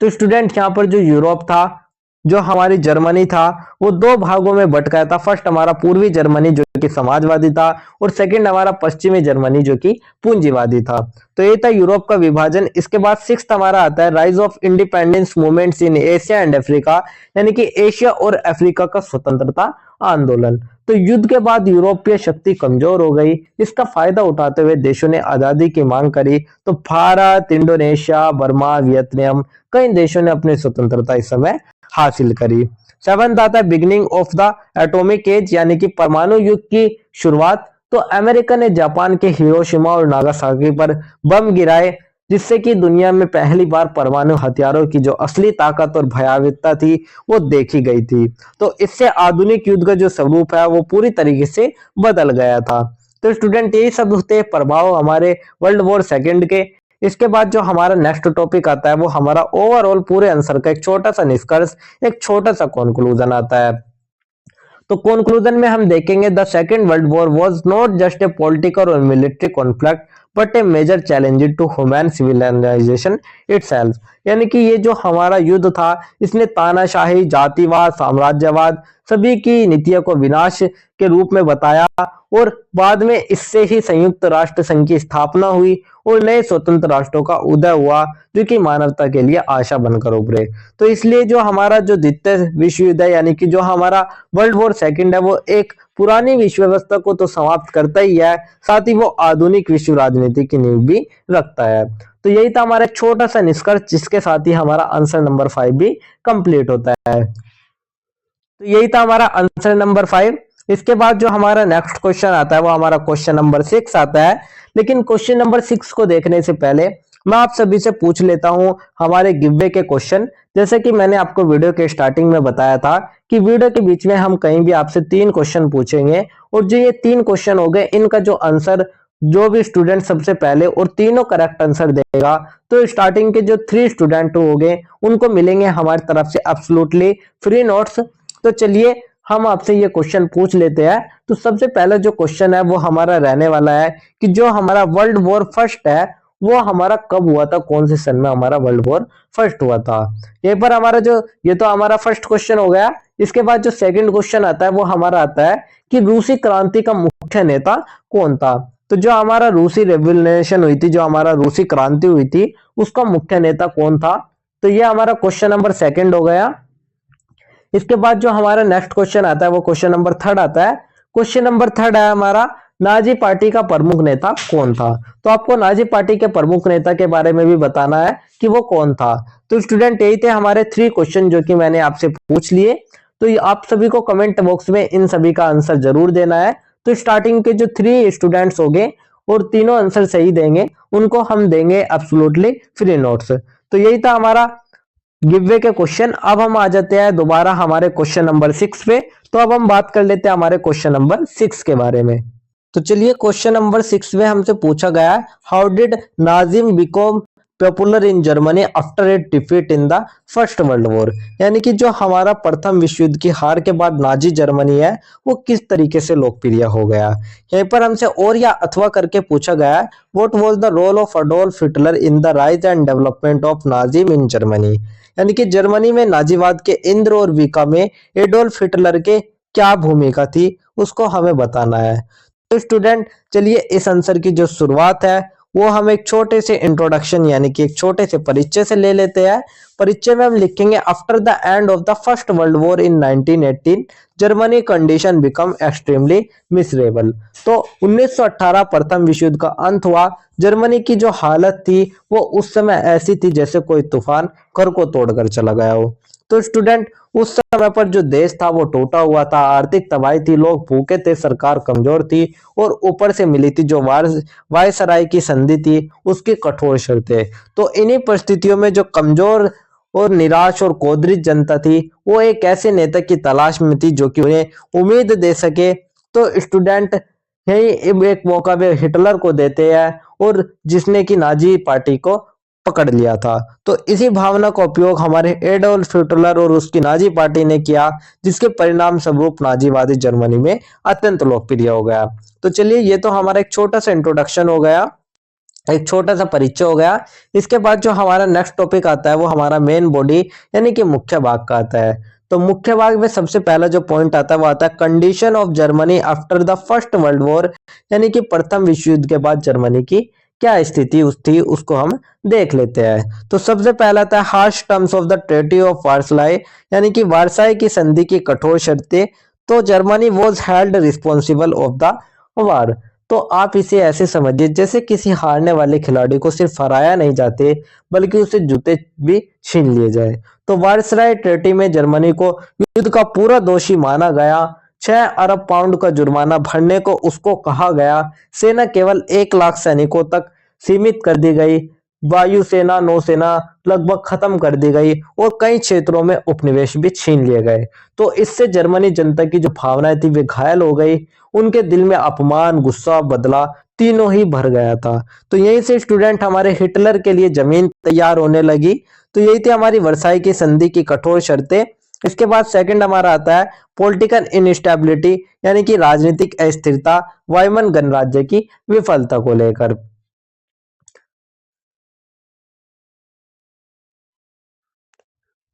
तो स्टूडेंट यहाँ पर जो यूरोप था, जो हमारी जर्मनी था, वो दो भागों में बट गया था। फर्स्ट हमारा पूर्वी जर्मनी जो कि समाजवादी था, और सेकंड हमारा पश्चिमी जर्मनी जो कि पूंजीवादी था। तो ये था यूरोप का विभाजन। इसके बाद सिक्स्थ हमारा आता है rise of independence movements in Asia and Africa, यानी कि एशिया और अफ्रीका का स्वतंत्रता आंदोलन। तो युद्ध के बाद यूरोपीय शक्ति कमजोर हो गई। इसका फायदा उठाते हुए देशों ने आजादी की मांग करी। तो भारत, इंडोनेशिया, बर्मा, वियतनाम, कई देशों ने अपनी स्वतंत्रता इस समय हासिल करी। सेवंथ आता है beginning of the atomic age, यानी कि परमाणु युग की शुरुआत। तो अमेरिका ने जापान के हिरोशिमा और नागासाकी पर बम गिराए, जिससे कि दुनिया में पहली बार परमाणु हथियारों की जो असली ताकत और भयावहता थी वो देखी गई थी। तो इससे आधुनिक युद्ध का जो स्वरूप है वो पूरी तरीके से बदल गया था। तो स्टूडेंट यही सब होते प्रभाव हमारे वर्ल्ड वॉर सेकेंड के। इसके बाद जो हमारा नेक्स्ट टॉपिक आता है वो हमारा ओवरऑल पूरे आंसर का एक छोटा सा निष्कर्ष, एक छोटा सा कंक्लूजन आता है। तो कंक्लूजन में हम देखेंगे the second world war was not just a political और military conflict but a major challenge to human civilisation itself, यानी कि ये जो हमारा युद्ध था इसने तानाशाही, जातिवाद, साम्राज्यवाद सभी की नीतियों को विनाश के रूप में बताया, और बाद में इससे ही संयुक्त राष्ट्र संघ की स्थापना हुई और नए स्वतंत्र राष्ट्रों का उदय हुआ जो कि मानवता के लिए आशा बनकर उभरे। तो इसलिए जो हमारा जो द्वितीय विश्व युद्ध है, यानी कि जो हमारा वर्ल्ड वॉर सेकेंड है, वो एक पुरानी विश्व व्यवस्था को तो समाप्त करता ही है, साथ ही वो आधुनिक विश्व राजनीति की नींव भी रखता है। तो यही था हमारा छोटा सा निष्कर्ष, जिसके साथ ही हमारा आंसर नंबर 5 भी कंप्लीट होता है। तो यही था हमारा आंसर नंबर 5। इसके बाद जो हमारा नेक्स्ट क्वेश्चन आता है वो हमारा क्वेश्चन नंबर 6 आता है। लेकिन क्वेश्चन नंबर 6 को देखने से पहले मैं आप सभी से पूछ लेता हूं हमारे गिववे के क्वेश्चन। जैसे कि मैंने आपको वीडियो के स्टार्टिंग में बताया था कि वीडियो के बीच में हम कहीं भी आपसे 3 क्वेश्चन पूछेंगे, और जो ये 3 क्वेश्चन हो गए इनका जो आंसर जो भी स्टूडेंट सबसे पहले और तीनों करेक्ट आंसर देगा, तो स्टार्टिंग के जो 3 स्टूडेंट हो गए उनको मिलेंगे हमारी तरफ से एब्सोल्युटली फ्री नोट्स। तो चलिए हम आपसे ये क्वेश्चन पूछ लेते हैं। तो सबसे पहला जो क्वेश्चन है वो हमारा रहने वाला है कि जो हमारा वर्ल्ड वॉर फर्स्ट है वो हमारा कब हुआ था, कौन से सन में हमारा वर्ल्ड वॉर फर्स्ट हुआ था। ये पर हमारा जो ये तो हमारा फर्स्ट क्वेश्चन हो गया। इसके बाद जो सेकंड क्वेश्चन आता है वो हमारा आता है कि रूसी क्रांति का मुख्य नेता कौन था। तो जो हमारा रूसी रेवोल्यूशन हुई थी, जो हमारा रूसी क्रांति हुई थी, उसका मुख्य नेता कौन था। तो ये हमारा क्वेश्चन नंबर सेकंड हो गया। इसके बाद जो हमारा नेक्स्ट क्वेश्चन आता है वो क्वेश्चन नंबर 3 आता है। क्वेश्चन नंबर 3 है हमारा नाजी पार्टी का प्रमुख नेता कौन था। तो आपको नाजी पार्टी के प्रमुख नेता के बारे में भी बताना है कि वो कौन था। तो स्टूडेंट यही थे हमारे 3 क्वेश्चन जो कि मैंने आपसे पूछ लिए। तो आप सभी को कमेंट बॉक्स में इन सभी का आंसर जरूर देना है। तो स्टार्टिंग के जो 3 स्टूडेंट्स हो गए और तीनों आंसर सही देंगे उनको हम देंगे एब्सोल्युटली फ्री नोट्स। तो यही था हमारा गिववे के क्वेश्चन। अब हम आ जाते हैं दोबारा हमारे क्वेश्चन नंबर 6 पे। तो अब हम बात कर लेते हैं हमारे क्वेश्चन नंबर 6 के बारे में। तो चलिए क्वेश्चन नंबर 6 में हमसे पूछा गया है how did Nazim become popular in Germany after a defeat in the first world war, यानी कि जो हमारा प्रथम विश्व युद्ध की हार के बाद नाजी जर्मनी है वो किस तरीके से लोकप्रिय हो गया। यहीं पर हमसे और या अथवा करके पूछा गया है what was the role of Adolf Hitler in the rise and development of Nazism in Germany, यानी कि जर्मनी में नाजीवाद के इंद्र और विका में एडोल्फ हिटलर के क्या भूमिका थी उसको हमें बताना है। तो स्टूडेंट चलिए इस आंसर की जो शुरुआत है वो हम एक छोटे से इंट्रोडक्शन यानी कि एक छोटे से परिचय से ले लेते हैं। परिचय में हम लिखेंगे after the end of the first world war in 1918 Germany condition become extremely miserable. तो 1918 प्रथम विश्व युद्ध का अंत हुआ। जर्मनी की जो हालत थी वो उस समय ऐसी थी जैसे कोई तूफान घर को तोड़कर चला गया हो। तो स्टूडेंट उस समय पर जो देश था वो टूटा हुआ था, आर्थिक तबाही थी, लोग भूखे थे, सरकार कमजोर थी और ऊपर से मिली थी जो वायसराय की संधि थी उसकी कठोर शर्तें। तो इन्हीं परिस्थितियों में जो कमजोर और निराश और क्रोधित जनता थी वो एक ऐसे नेता की तलाश में थी जो कि उन्हें उम्मीद दे सके। तो स्टूडेंट यही एक मौका वे हिटलर को देते हैं और जिसने कि नाजी पार्टी को पकड़ लिया था। तो इसी भावना का उपयोग हमारे एडोल्फ हिटलर और उसकी नाजी पार्टी ने किया, जिसके परिणाम स्वरूप नाजीवादी जर्मनी में अत्यंत लोकप्रिय हो गया। तो चलिए ये तो हमारा एक छोटा सा इंट्रोडक्शन हो गया, एक छोटा सा परिचय हो गया। इसके बाद जो हमारा नेक्स्ट टॉपिक आता है वो हमारा मेन बॉडी यानी कि मुख्य भाग का आता है। तो मुख्य भाग में सबसे पहला जो पॉइंट आता है वो आता है condition of Germany after the first world war, यानी कि प्रथम विश्व युद्ध के बाद जर्मनी की क्या स्थिति थी उसको हम देख लेते हैं। तो सबसे पहला था harsh terms of the treaty of Versailles, यानी कि वार्साई की संधि की कठोर शर्तें। तो Germany was held responsible of the war. तो आप इसे ऐसे समझिए जैसे किसी हारने वाले खिलाड़ी को सिर्फ हराया नहीं जाते बल्कि उसे जूते भी छीन लिए जाए। तो वायसराय ट्रीटी में जर्मनी को युद्ध का पूरा दोषी माना गया। 6 अरब पाउंड का जुर्माना भरने को उसको कहा गया। सेना केवल 1 लाख सैनिकों तक सीमित कर दी गई। वायुसेना नौसेना लगभग खत्म कर दी गई और कई क्षेत्रों में उपनिवेश भी छीन लिए गए। तो इससे जर्मनी जनता की जो भावनाएं थी वे घायल हो गई। उनके दिल में अपमान गुस्सा बदला तीनों ही भर गया था। तो यहीं से स्टूडेंट हमारे हिटलर के लिए जमीन तैयार होने लगी। तो यही थी हमारी वर्साई की संधि की कठोर शर्तें। इसके बाद सेकंड हमारा आता है पॉलिटिकल इनस्टेबिलिटी, यानी कि राजनीतिक अस्थिरता वायमन गणराज्य की विफलता को लेकर।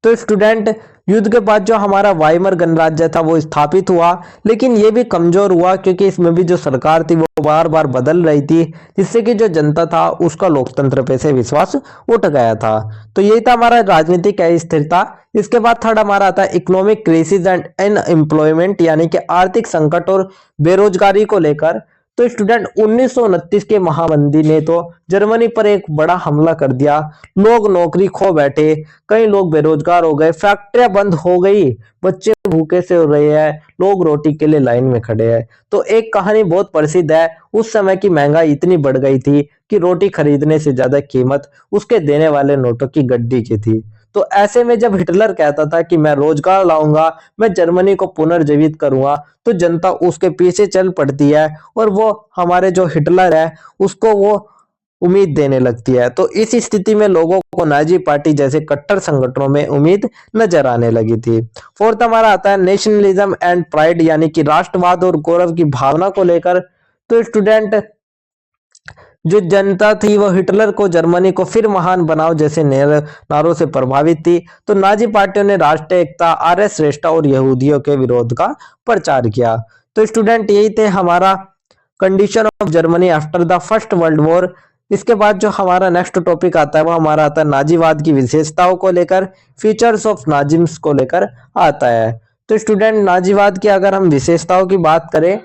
तो स्टूडेंट युद्ध के बाद जो हमारा वाइमर गणराज्य था वो स्थापित हुआ, लेकिन ये भी कमजोर हुआ क्योंकि इसमें भी जो सरकार थी वो बार बार बदल रही थी, जिससे कि जो जनता था उसका लोकतंत्र पे से विश्वास उठ गया था। तो यही था हमारा राजनीतिक अस्थिरता। इसके बाद थर्ड हमारा आता है इकोनॉमिक क्राइसिस एंड अनएम्प्लॉयमेंट, यानी कि आर्थिक संकट और बेरोजगारी को लेकर। तो स्टूडेंट 1929 के महामंदी ने तो जर्मनी पर एक बड़ा हमला कर दिया। लोग नौकरी खो बैठे, कई लोग बेरोजगार हो गए, फैक्ट्रियां बंद हो गई, बच्चे भूखे से हो रहे हैं, लोग रोटी के लिए लाइन में खड़े हैं। तो एक कहानी बहुत प्रसिद्ध है, उस समय की महंगाई इतनी बढ़ गई थी कि रोटी खरीदने से ज्यादा कीमत उसके देने वाले नोटों की गड्डी की थी। तो ऐसे में जब हिटलर कहता था कि मैं रोजगार लाऊंगा, मैं जर्मनी को पुनर्जीवित करूंगा, तो जनता उसके पीछे चल पड़ती है और वो हमारे जो हिटलर है उसको वो उम्मीद देने लगती है। तो इस स्थिति में लोगों को नाजी पार्टी जैसे कट्टर संगठनों में उम्मीद नजर आने लगी थी। फोर्थ हमारा आता है नेशनलिज्म एंड प्राइड, यानी कि राष्ट्रवाद और गौरव की भावना को लेकर। तो स्टूडेंट जो जनता थी वो हिटलर को जर्मनी को फिर महान बनाओ जैसे नारों से प्रभावित थी। तो नाजी पार्टियों ने राष्ट्रीय एकता आर्य श्रेष्ठता और यहूदियों के विरोध का प्रचार किया। तो स्टूडेंट यही थे हमारा condition of Germany after the first world war. इसके बाद जो हमारा नेक्स्ट टॉपिक आता है वो हमारा आता है नाजीवाद की विशेषताओं को लेकर, फीचर्स ऑफ नाजिम्स को लेकर आता है। तो स्टूडेंट नाजीवाद की अगर हम विशेषताओं की बात करें,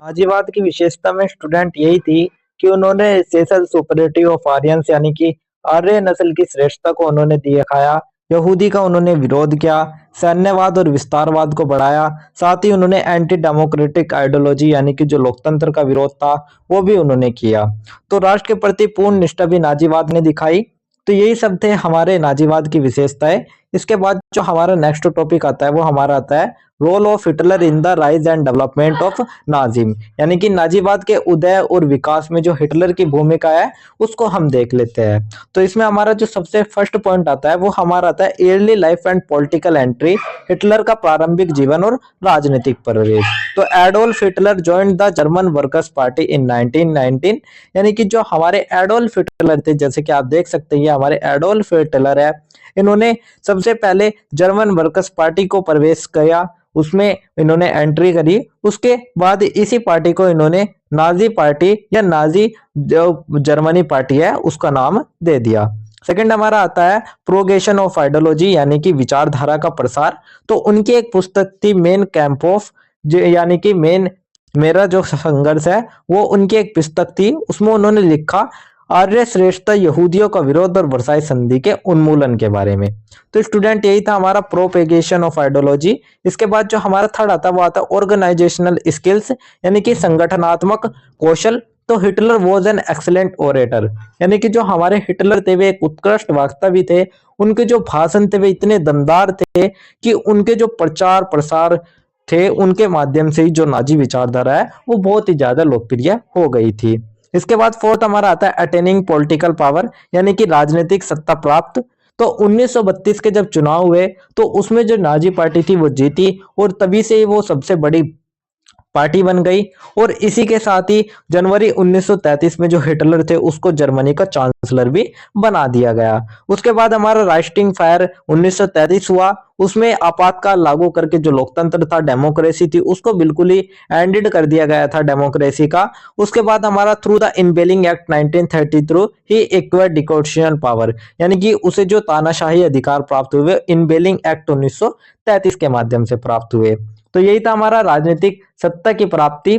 नाजीवाद की विशेषता में स्टूडेंट यही थी कि उन्होंने सेसल सुपरिटी ऑफ आर्यंस, यानी कि आर्य नस्ल की श्रेष्ठता को उन्होंने दिखाया। यहूदी का उन्होंने विरोध किया, सैन्यवाद और विस्तारवाद को बढ़ाया। साथ ही उन्होंने एंटी डेमोक्रेटिक आइडियोलॉजी यानी कि जो लोकतंत्र का विरोध था वो भी उन्होंने किया। तो राष्ट्र के प्रति पूर्ण निष्ठा भी नाजीवाद ने दिखाई। तो यही सब थे हमारे नाजीवाद की विशेषताएं। इसके बाद जो हमारा नेक्स्ट टॉपिक आता है वो हमारा आता है role of Hitler in the rise and development of Nazism, यानी कि नाजीवाद के उदय और विकास में जो हिटलर की भूमिका है उसको हम देख लेते हैं। तो इसमें हमारा जो सबसे फर्स्ट पॉइंट आता है वो हमारा आता है early life and political entry, Hitler का प्रारंभिक जीवन और राजनीतिक प्रवेश। तो Adolf Hitler joined the German workers party इन 1919, यानी कि जो हमारे एडोल्फ हिटलर थे, जैसे कि आप देख सकते हैं ये हमारे एडोल्फ हिटलर है, इन्होंने सबसे पहले जर्मन वर्कर्स पार्टी को प्रवेश किया उसमें इन्होंने एंट्री करी। उसके बाद इसी पार्टी को इन्होंने नाजी पार्टी या नाजी जो जर्मनी पार्टी है उसका नाम दे दिया। सेकंड हमारा आता है प्रोगेशन ऑफ आइडियोलॉजी यानी कि विचारधारा का प्रसार। तो उनकी एक पुस्तक थी मेन कैंप ऑफ, यानी कि मेन मेरा जो संघर्ष है, वो उनकी एक पुस्तक थी। उसमें उन्होंने लिखा आर्य श्रेष्ठता, यहूदियों का विरोध और वर्साई संधि के उन्मूलन के बारे में। तो स्टूडेंट यही था हमारा प्रोपेगेशन ऑफ आइडियोलॉजी। इसके बाद जो हमारा थर्ड आता है वो आता है ऑर्गेनाइजेशनल स्किल्स यानी कि संगठनात्मक कौशल। तो Hitler was an excellent orator, यानी कि जो हमारे हिटलर थे वे एक उत्कृष्ट वक्ता भी थे। उनके जो भाषण थे वे इतने दमदार थे कि उनके जो प्रचार प्रसार थे उनके माध्यम से ही जो नाजी विचारधारा है वो बहुत ही ज्यादा लोकप्रिय हो गई थी। इसके बाद फोर्थ हमारा आता है अटेनिंग पॉलिटिकल पावर यानी कि राजनीतिक सत्ता प्राप्त। तो 1932 के जब चुनाव हुए तो उसमें जो नाजी पार्टी थी वो जीती और तभी से ही वो सबसे बड़ी पार्टी बन गई। और इसी के साथ ही जनवरी 1933 में जो हिटलर थे उसको जर्मनी का चांसलर भी बना दिया गया। उसके बाद हमारा राइस्टिंग फायर 1933 हुआ। उसमें आपातकाल लागू करके जो लोकतंत्र था, डेमोक्रेसी थी, उसको बिल्कुल ही एंडेड कर दिया गया था डेमोक्रेसी का। उसके बाद हमारा through the enabling act 1933 he acquired dictatorial power, यानी कि उसे जो तानाशाही अधिकार प्राप्त हुए इनबेलिंग एक्ट 1933 के माध्यम से प्राप्त हुए। तो यही था हमारा राजनीतिक सत्ता की प्राप्ति।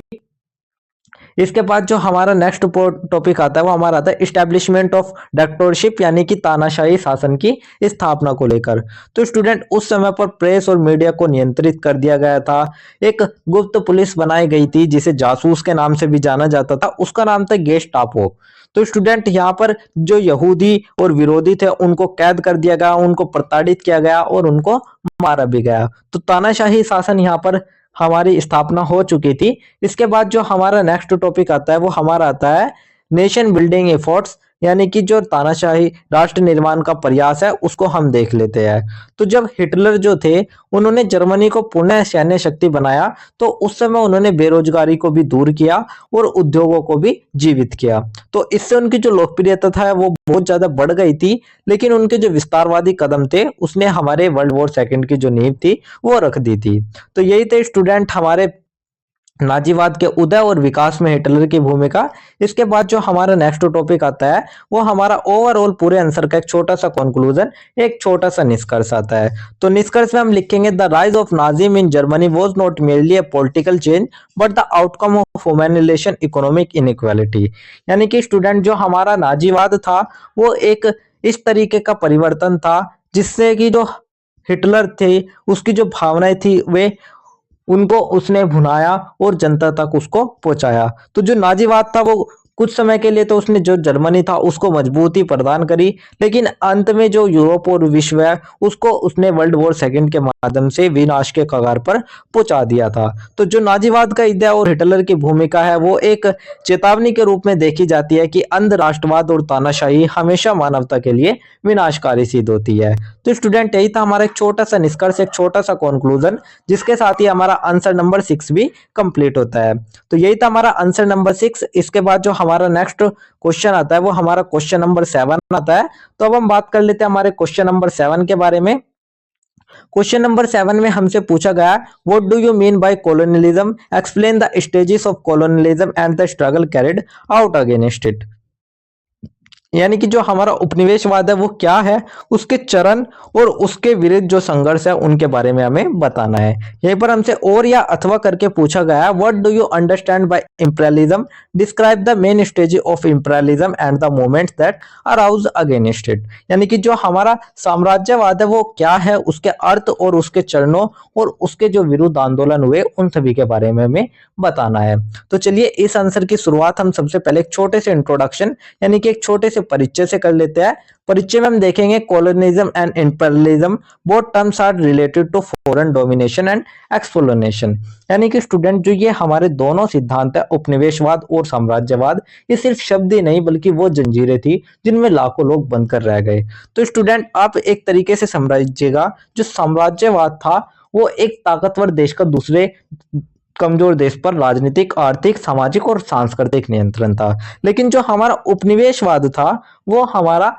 इसके बाद जो हमारा नेक्स्ट टॉपिक आता है वो हमारा आता है इस्टेब्लिशमेंट ऑफ डिक्टेटरशिप यानी कि तानाशाही शासन की स्थापना को लेकर। तो स्टूडेंट उस समय पर प्रेस और मीडिया को नियंत्रित कर दिया गया था। एक गुप्त पुलिस बनाई गई थी जिसे जासूस के नाम से भी जाना जाता था, उसका नाम था गेस्टापो। तो स्टूडेंट यहाँ पर जो यहूदी और विरोधी थे उनको कैद कर दिया गया, उनको प्रताड़ित किया गया और उनको मारा भी गया। तो तानाशाही शासन यहाँ पर हमारी स्थापना हो चुकी थी। इसके बाद जो हमारा नेक्स्ट टॉपिक आता है वो हमारा आता है नेशन बिल्डिंग एफर्ट्स, यानी कि जो तानाशाही राष्ट्र निर्माण का प्रयास है उसको हम देख लेते हैं। तो जब हिटलर जो थे उन्होंने जर्मनी को पुनः सैन्य शक्ति बनाया तो उस समय उन्होंने बेरोजगारी को भी दूर किया और उद्योगों को भी जीवित किया। तो इससे उनकी जो लोकप्रियता था वो बहुत ज्यादा बढ़ गई थी। लेकिन उनके जो विस्तारवादी कदम थे उसने हमारे वर्ल्ड वॉर सेकंड की जो नींव थी वो रख दी थी। तो यही थे स्टूडेंट हमारे नाजीवाद के उदय और विकास में हिटलर की भूमिका। इसके बाद जो हमारा नेक्स्ट टॉपिक आता है वो हमारा ओवरऑल पूरे आंसर का एक छोटा सा कंक्लूजन, एक छोटा सा निष्कर्ष आता है। तो निष्कर्ष में हम लिखेंगे the rise of Nazism in Germany was not merely a political change but the outcome of humiliation economic inequality, यानी कि स्टूडेंट जो हमारा नाजीवाद था वो एक इस तरीके का परिवर्तन था जिससे कि जो हिटलर थे उसकी जो भावनाएं थी वे उनको उसने भुनाया और जनता तक उसको पहुंचाया। तो जो नाजीवाद था वो कुछ समय के लिए तो उसने जो जर्मनी था उसको मजबूती प्रदान करी, लेकिन अंत में जो यूरोप और विश्व है उसको उसने वर्ल्ड वॉर सेकंड के माध्यम से विनाश के कगार पर पहुंचा दिया था। तो जो नाजीवाद का इदय और हिटलर की भूमिका है वो एक चेतावनी के रूप में देखी जाती है कि अंध राष्ट्रवाद और तानाशाही हमेशा मानवता के लिए विनाशकारी सिद्ध होती है। तो स्टूडेंट यही था हमारा एक छोटा सा निष्कर्ष, एक छोटा सा कंक्लूजन, जिसके साथ ही हमारा आंसर नंबर 6 भी कंप्लीट होता है। तो यही था हमारा आंसर नंबर 6। इसके बाद जो हमारा नेक्स्ट क्वेश्चन आता है वो हमारा क्वेश्चन नंबर 7 आता है। तो अब हम बात कर लेते हैं हमारे क्वेश्चन नंबर 7 के बारे में। क्वेश्चन नंबर 7 में हमसे पूछा गया what do you mean by colonialism, explain the stages of colonialism and the struggle carried out against it, यानी कि जो हमारा उपनिवेशवाद है वो क्या है, उसके चरण और उसके विरुद्ध जो संघर्ष है उनके बारे में हमें बताना है। यहीं पर हमसे और या अथवा करके पूछा गया है what do you understand by imperialism, describe the main stage of imperialism and the movements that arouse against it, यानी कि जो हमारा साम्राज्यवाद है वो क्या है, उसके अर्थ और उसके चरणों और उसके जो विरुद्ध आंदोलन हुए उन सभी के बारे में हमें बताना है। तो चलिए इस आंसर की शुरुआत हम सबसे पहले एक छोटे से इंट्रोडक्शन यानी कि एक छोटे से परिचय से कर लेते हैं। परिचय में हम देखेंगे colonialism and imperialism both terms are related to foreign domination and exploitation, यानी कि स्टूडेंट जो ये हमारे दोनों सिद्धांत है उपनिवेशवाद और साम्राज्यवाद, ये सिर्फ शब्द ही नहीं बल्कि वो जंजीरें थी जिनमें लाखों लोग बनकर रह गए। तो स्टूडेंट आप एक तरीके से समझिएगा जो साम्राज्यवाद था वो एक ताकतवर देश का दूसरे कमजोर देश पर राजनीतिक, आर्थिक, सामाजिक और सांस्कृतिक नियंत्रण था। लेकिन जो हमारा उपनिवेशवाद था वो हमारा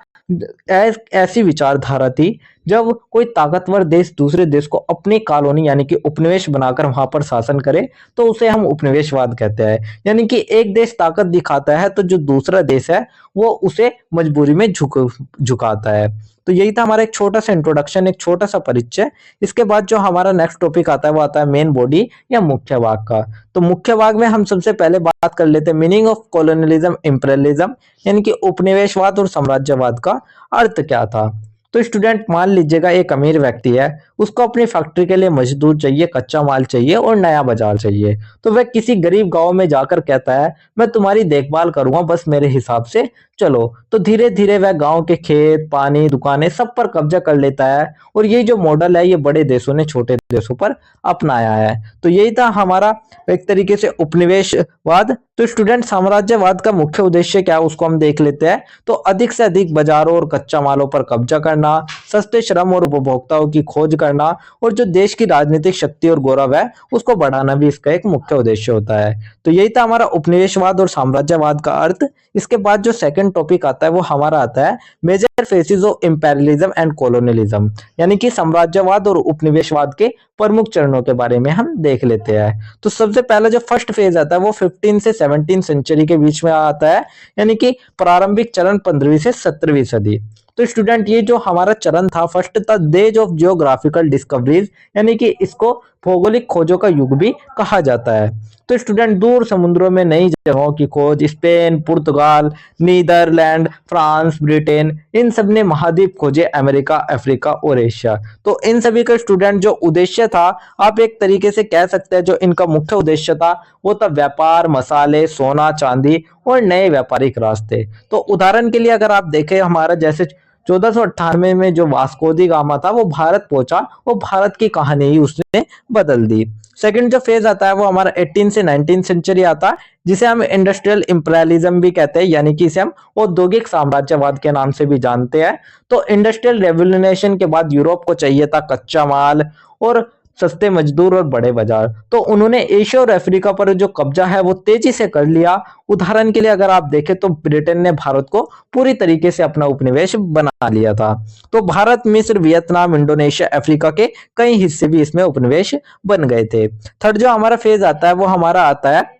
ऐसी विचारधारा थी जब कोई ताकतवर देश दूसरे देश को अपनी कॉलोनी यानी कि उपनिवेश बनाकर वहां पर शासन करे तो उसे हम उपनिवेशवाद कहते हैं। यानी कि एक देश ताकत दिखाता है तो जो दूसरा देश है वो उसे मजबूरी में झुकाता है। तो यही था हमारा एक छोटा सा इंट्रोडक्शन, एक छोटा सा परिचय। इसके बाद जो हमारा नेक्स्ट टॉपिक आता है वो आता है मेन बॉडी या मुख्य भाग का। तो मुख्य भाग में हम सबसे पहले बात कर लेते हैं मीनिंग ऑफ कॉलोनियलिज्म इंपीरियलिज्म, यानी कि उपनिवेशवाद और साम्राज्यवाद का अर्थ क्या था। तो स्टूडेंट मान लीजिएगा एक अमीर व्यक्ति है, उसको अपनी फैक्ट्री के लिए मजदूर चाहिए, कच्चा माल चाहिए और नया बाजार चाहिए। तो वह किसी गरीब गांव में जाकर कहता है मैं तुम्हारी देखभाल करूंगा, बस मेरे हिसाब से चलो। तो धीरे धीरे वह गांव के खेत, पानी, दुकानें सब पर कब्जा कर लेता है। और ये जो मॉडल है ये बड़े देशों ने छोटे देशों पर अपनाया है। तो यही था हमारा एक तरीके से उपनिवेशवाद। तो स्टूडेंट साम्राज्यवाद का मुख्य उद्देश्य क्या है उसको हम देख लेते हैं। तो अधिक से अधिक बाजारों और कच्चा मालों पर कब्जा करना, सस्ते श्रम और उपभोक्ताओं की खोज करना और जो देश की राजनीतिक शक्ति और गौरव है उसको बढ़ाना भी इसका एक मुख्य उद्देश्य होता है। तो यही था हमारा उपनिवेशवाद और साम्राज्यवाद का अर्थ। इसके बाद जो सेकंड टॉपिक आता है वो हमारा आता है major phases of imperialism and colonialism, यानी कि साम्राज्यवाद और उपनिवेशवाद के प्रमुख चरणों के बारे में हम देख लेते हैं। तो सबसे पहला जो फर्स्ट फेज आता है वो 15 से 17 सेंचुरी के बीच में आता है, यानी कि प्रारंभिक चरण 15वीं से 17वीं सदी। तो स्टूडेंट ये जो हमारा चरण था फर्स्ट था डेज ऑफ जियोग्राफिकल डिस्कवरीज, यानी कि इसको भौगोलिक खोजों का युग भी कहा जाता है। तो स्टूडेंट दूर समुद्रों में नई जगहों की खोज, स्पेन, पुर्तगाल, नीदरलैंड, फ्रांस, ब्रिटेन, इन सब ने महाद्वीप खोजे, अमेरिका, अफ्रीका और एशिया। तो इन सभी का स्टूडेंट जो उद्देश्य था, आप एक तरीके से कह सकते हैं जो इनका मुख्य उद्देश्य था वो था व्यापार, मसाले, सोना, चांदी और नए व्यापारिक रास्ते। तो उदाहरण के लिए अगर आप देखें हमारा जैसे 1498 में जो वास्को दी गामा था वो भारत पहुंचा, वो भारत की कहानी ही उसने बदल दी। सेकंड जो फेज आता है वो हमारा 18 से 19 सेंचुरी आता है, जिसे हम इंडस्ट्रियल इंपीरियलिज्म भी कहते हैं, यानी कि इसे हम औद्योगिक साम्राज्यवाद के नाम से भी जानते हैं। तो इंडस्ट्रियल रेवोल्यूशन के बाद यूरोप को चाहिए था कच्चा माल और सस्ते मजदूर और बड़े बाजार। तो उन्होंने एशिया और अफ्रीका पर जो कब्जा है वो तेजी से कर लिया। उदाहरण के लिए अगर आप देखें तो ब्रिटेन ने भारत को पूरी तरीके से अपना उपनिवेश बना लिया था। तो भारत, मिस्र, वियतनाम, इंडोनेशिया, अफ्रीका के कई हिस्से भी इसमें उपनिवेश बन गए थे। थर्ड जो हमारा फेज आता है वो हमारा आता है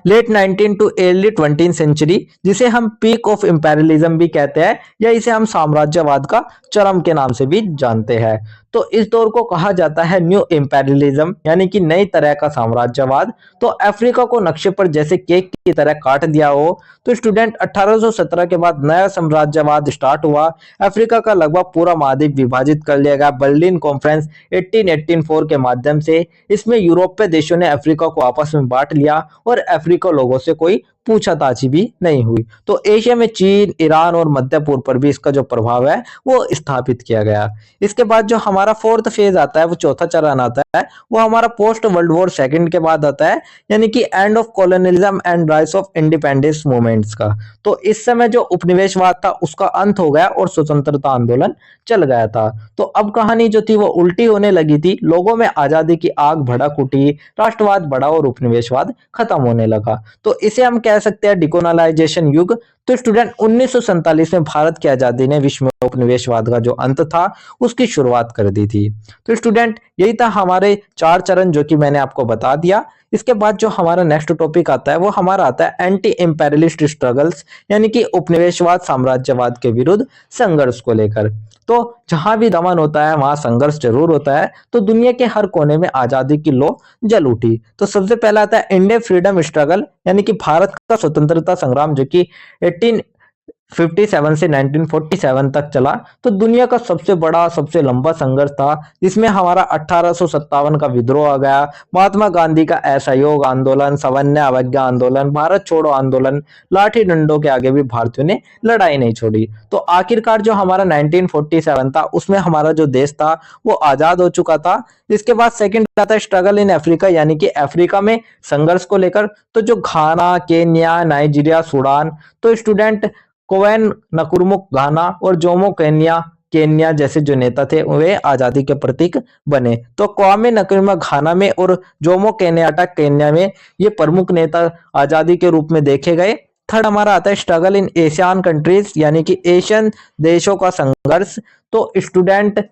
लेट 19 टू अर्ली 20 सेंचुरी, जिसे हम पीक ऑफ इंपेरियलिज्म भी कहते हैं या इसे हम साम्राज्यवाद का चरम के नाम से भी जानते हैं। तो इस दौर को कहा जाता है न्यू इंपेरियलिज्म, यानी कि नई तरह का साम्राज्यवाद। तो अफ्रीका को नक्शे पर जैसे केक की तरह काट दिया हो। तो स्टूडेंट 1817 के बाद नया साम्राज्यवाद स्टार्ट हुआ। अफ्रीका का लगभग पूरा महाद्वीप विभाजित कर लिया गया बर्लिन कॉन्फ्रेंस 1884 के माध्यम से। इसमें यूरोपीय देशों ने अफ्रीका को आपस में बांट लिया और अफ्रीका लोगों से कोई पूछताछ भी नहीं हुई। तो एशिया में चीन, ईरान और मध्य पूर्व पर भी इसका जो प्रभाव है वो स्थापित किया गया। इसके बाद जो हमारा फोर्थ फेज आता है वो चौथा चरण आता है, वो हमारा पोस्ट वर्ल्ड वॉर सेकंड के बाद आता है, यानी कि end of colonialism and rise of independence movements का। तो इस समय जो उपनिवेशवाद था उसका अंत हो गया और स्वतंत्रता आंदोलन चल गया था। तो अब कहानी जो थी वो उल्टी होने लगी थी, लोगों में आजादी की आग भड़क उठी, राष्ट्रवाद बढ़ा और उपनिवेशवाद खत्म होने लगा। तो इसे हम कह सकते हैं डिकोलोनाइजेशन युग। तो स्टूडेंट 1947 में भारत की आजादी ने विश्व में उपनिवेशवाद का जो अंत था उसकी शुरुआत कर दी थी। तो स्टूडेंट यही था हमारे 4 चरण जो कि मैंने आपको बता दिया। इसके बाद जो हमारा नेक्स्ट टॉपिक आता है वो हमारा आता है एंटी इंपेरियलिस्ट स्ट्रगल्स, यानी कि उपनिवेशवाद साम्राज्यवाद के विरुद्ध संघर्ष को लेकर। तो जहां भी दमन होता है वहां संघर्ष जरूर होता है। तो दुनिया के हर कोने में आजादी की लौ जल उठी। तो सबसे पहला आता है इंडियन फ्रीडम स्ट्रगल, यानी कि भारत का स्वतंत्रता संग्राम जो कि 1857 से 1947 तक चला। तो दुनिया का सबसे बड़ा, सबसे लंबा संघर्ष था, जिसमें हमारा 1857 का विद्रोह आ गया, महात्मा गांधी का असहयोग आंदोलन, सवर्ण अवज्ञा आंदोलन, भारत छोड़ो आंदोलन, लाठी डंडों के आगे भी भारतीयों ने लड़ाई नहीं छोड़ी। तो आखिरकार जो हमारा 1947 था उसमें हमारा जो देश था वो आजाद हो चुका था। इसके बाद सेकंड आता है स्ट्रगल इन अफ्रीका, यानी कि अफ्रीका में संघर्ष को लेकर। तो जो घाना, केन्या, नाइजीरिया, सूडान, तो स्टूडेंट कोवेन नकुरुमुक घाना और जोमो केन्या केन्या जैसे जो नेता थे वे आजादी के प्रतीक बने। तो क्वामे नक्रुमा घाना में और जोमो केन्याटा केन्या में ये प्रमुख नेता आजादी के रूप में देखे गए। थर्ड हमारा आता है स्ट्रगल इन एशियन कंट्रीज, यानी कि एशियन देशों का संघर्ष। तो स्टूडेंट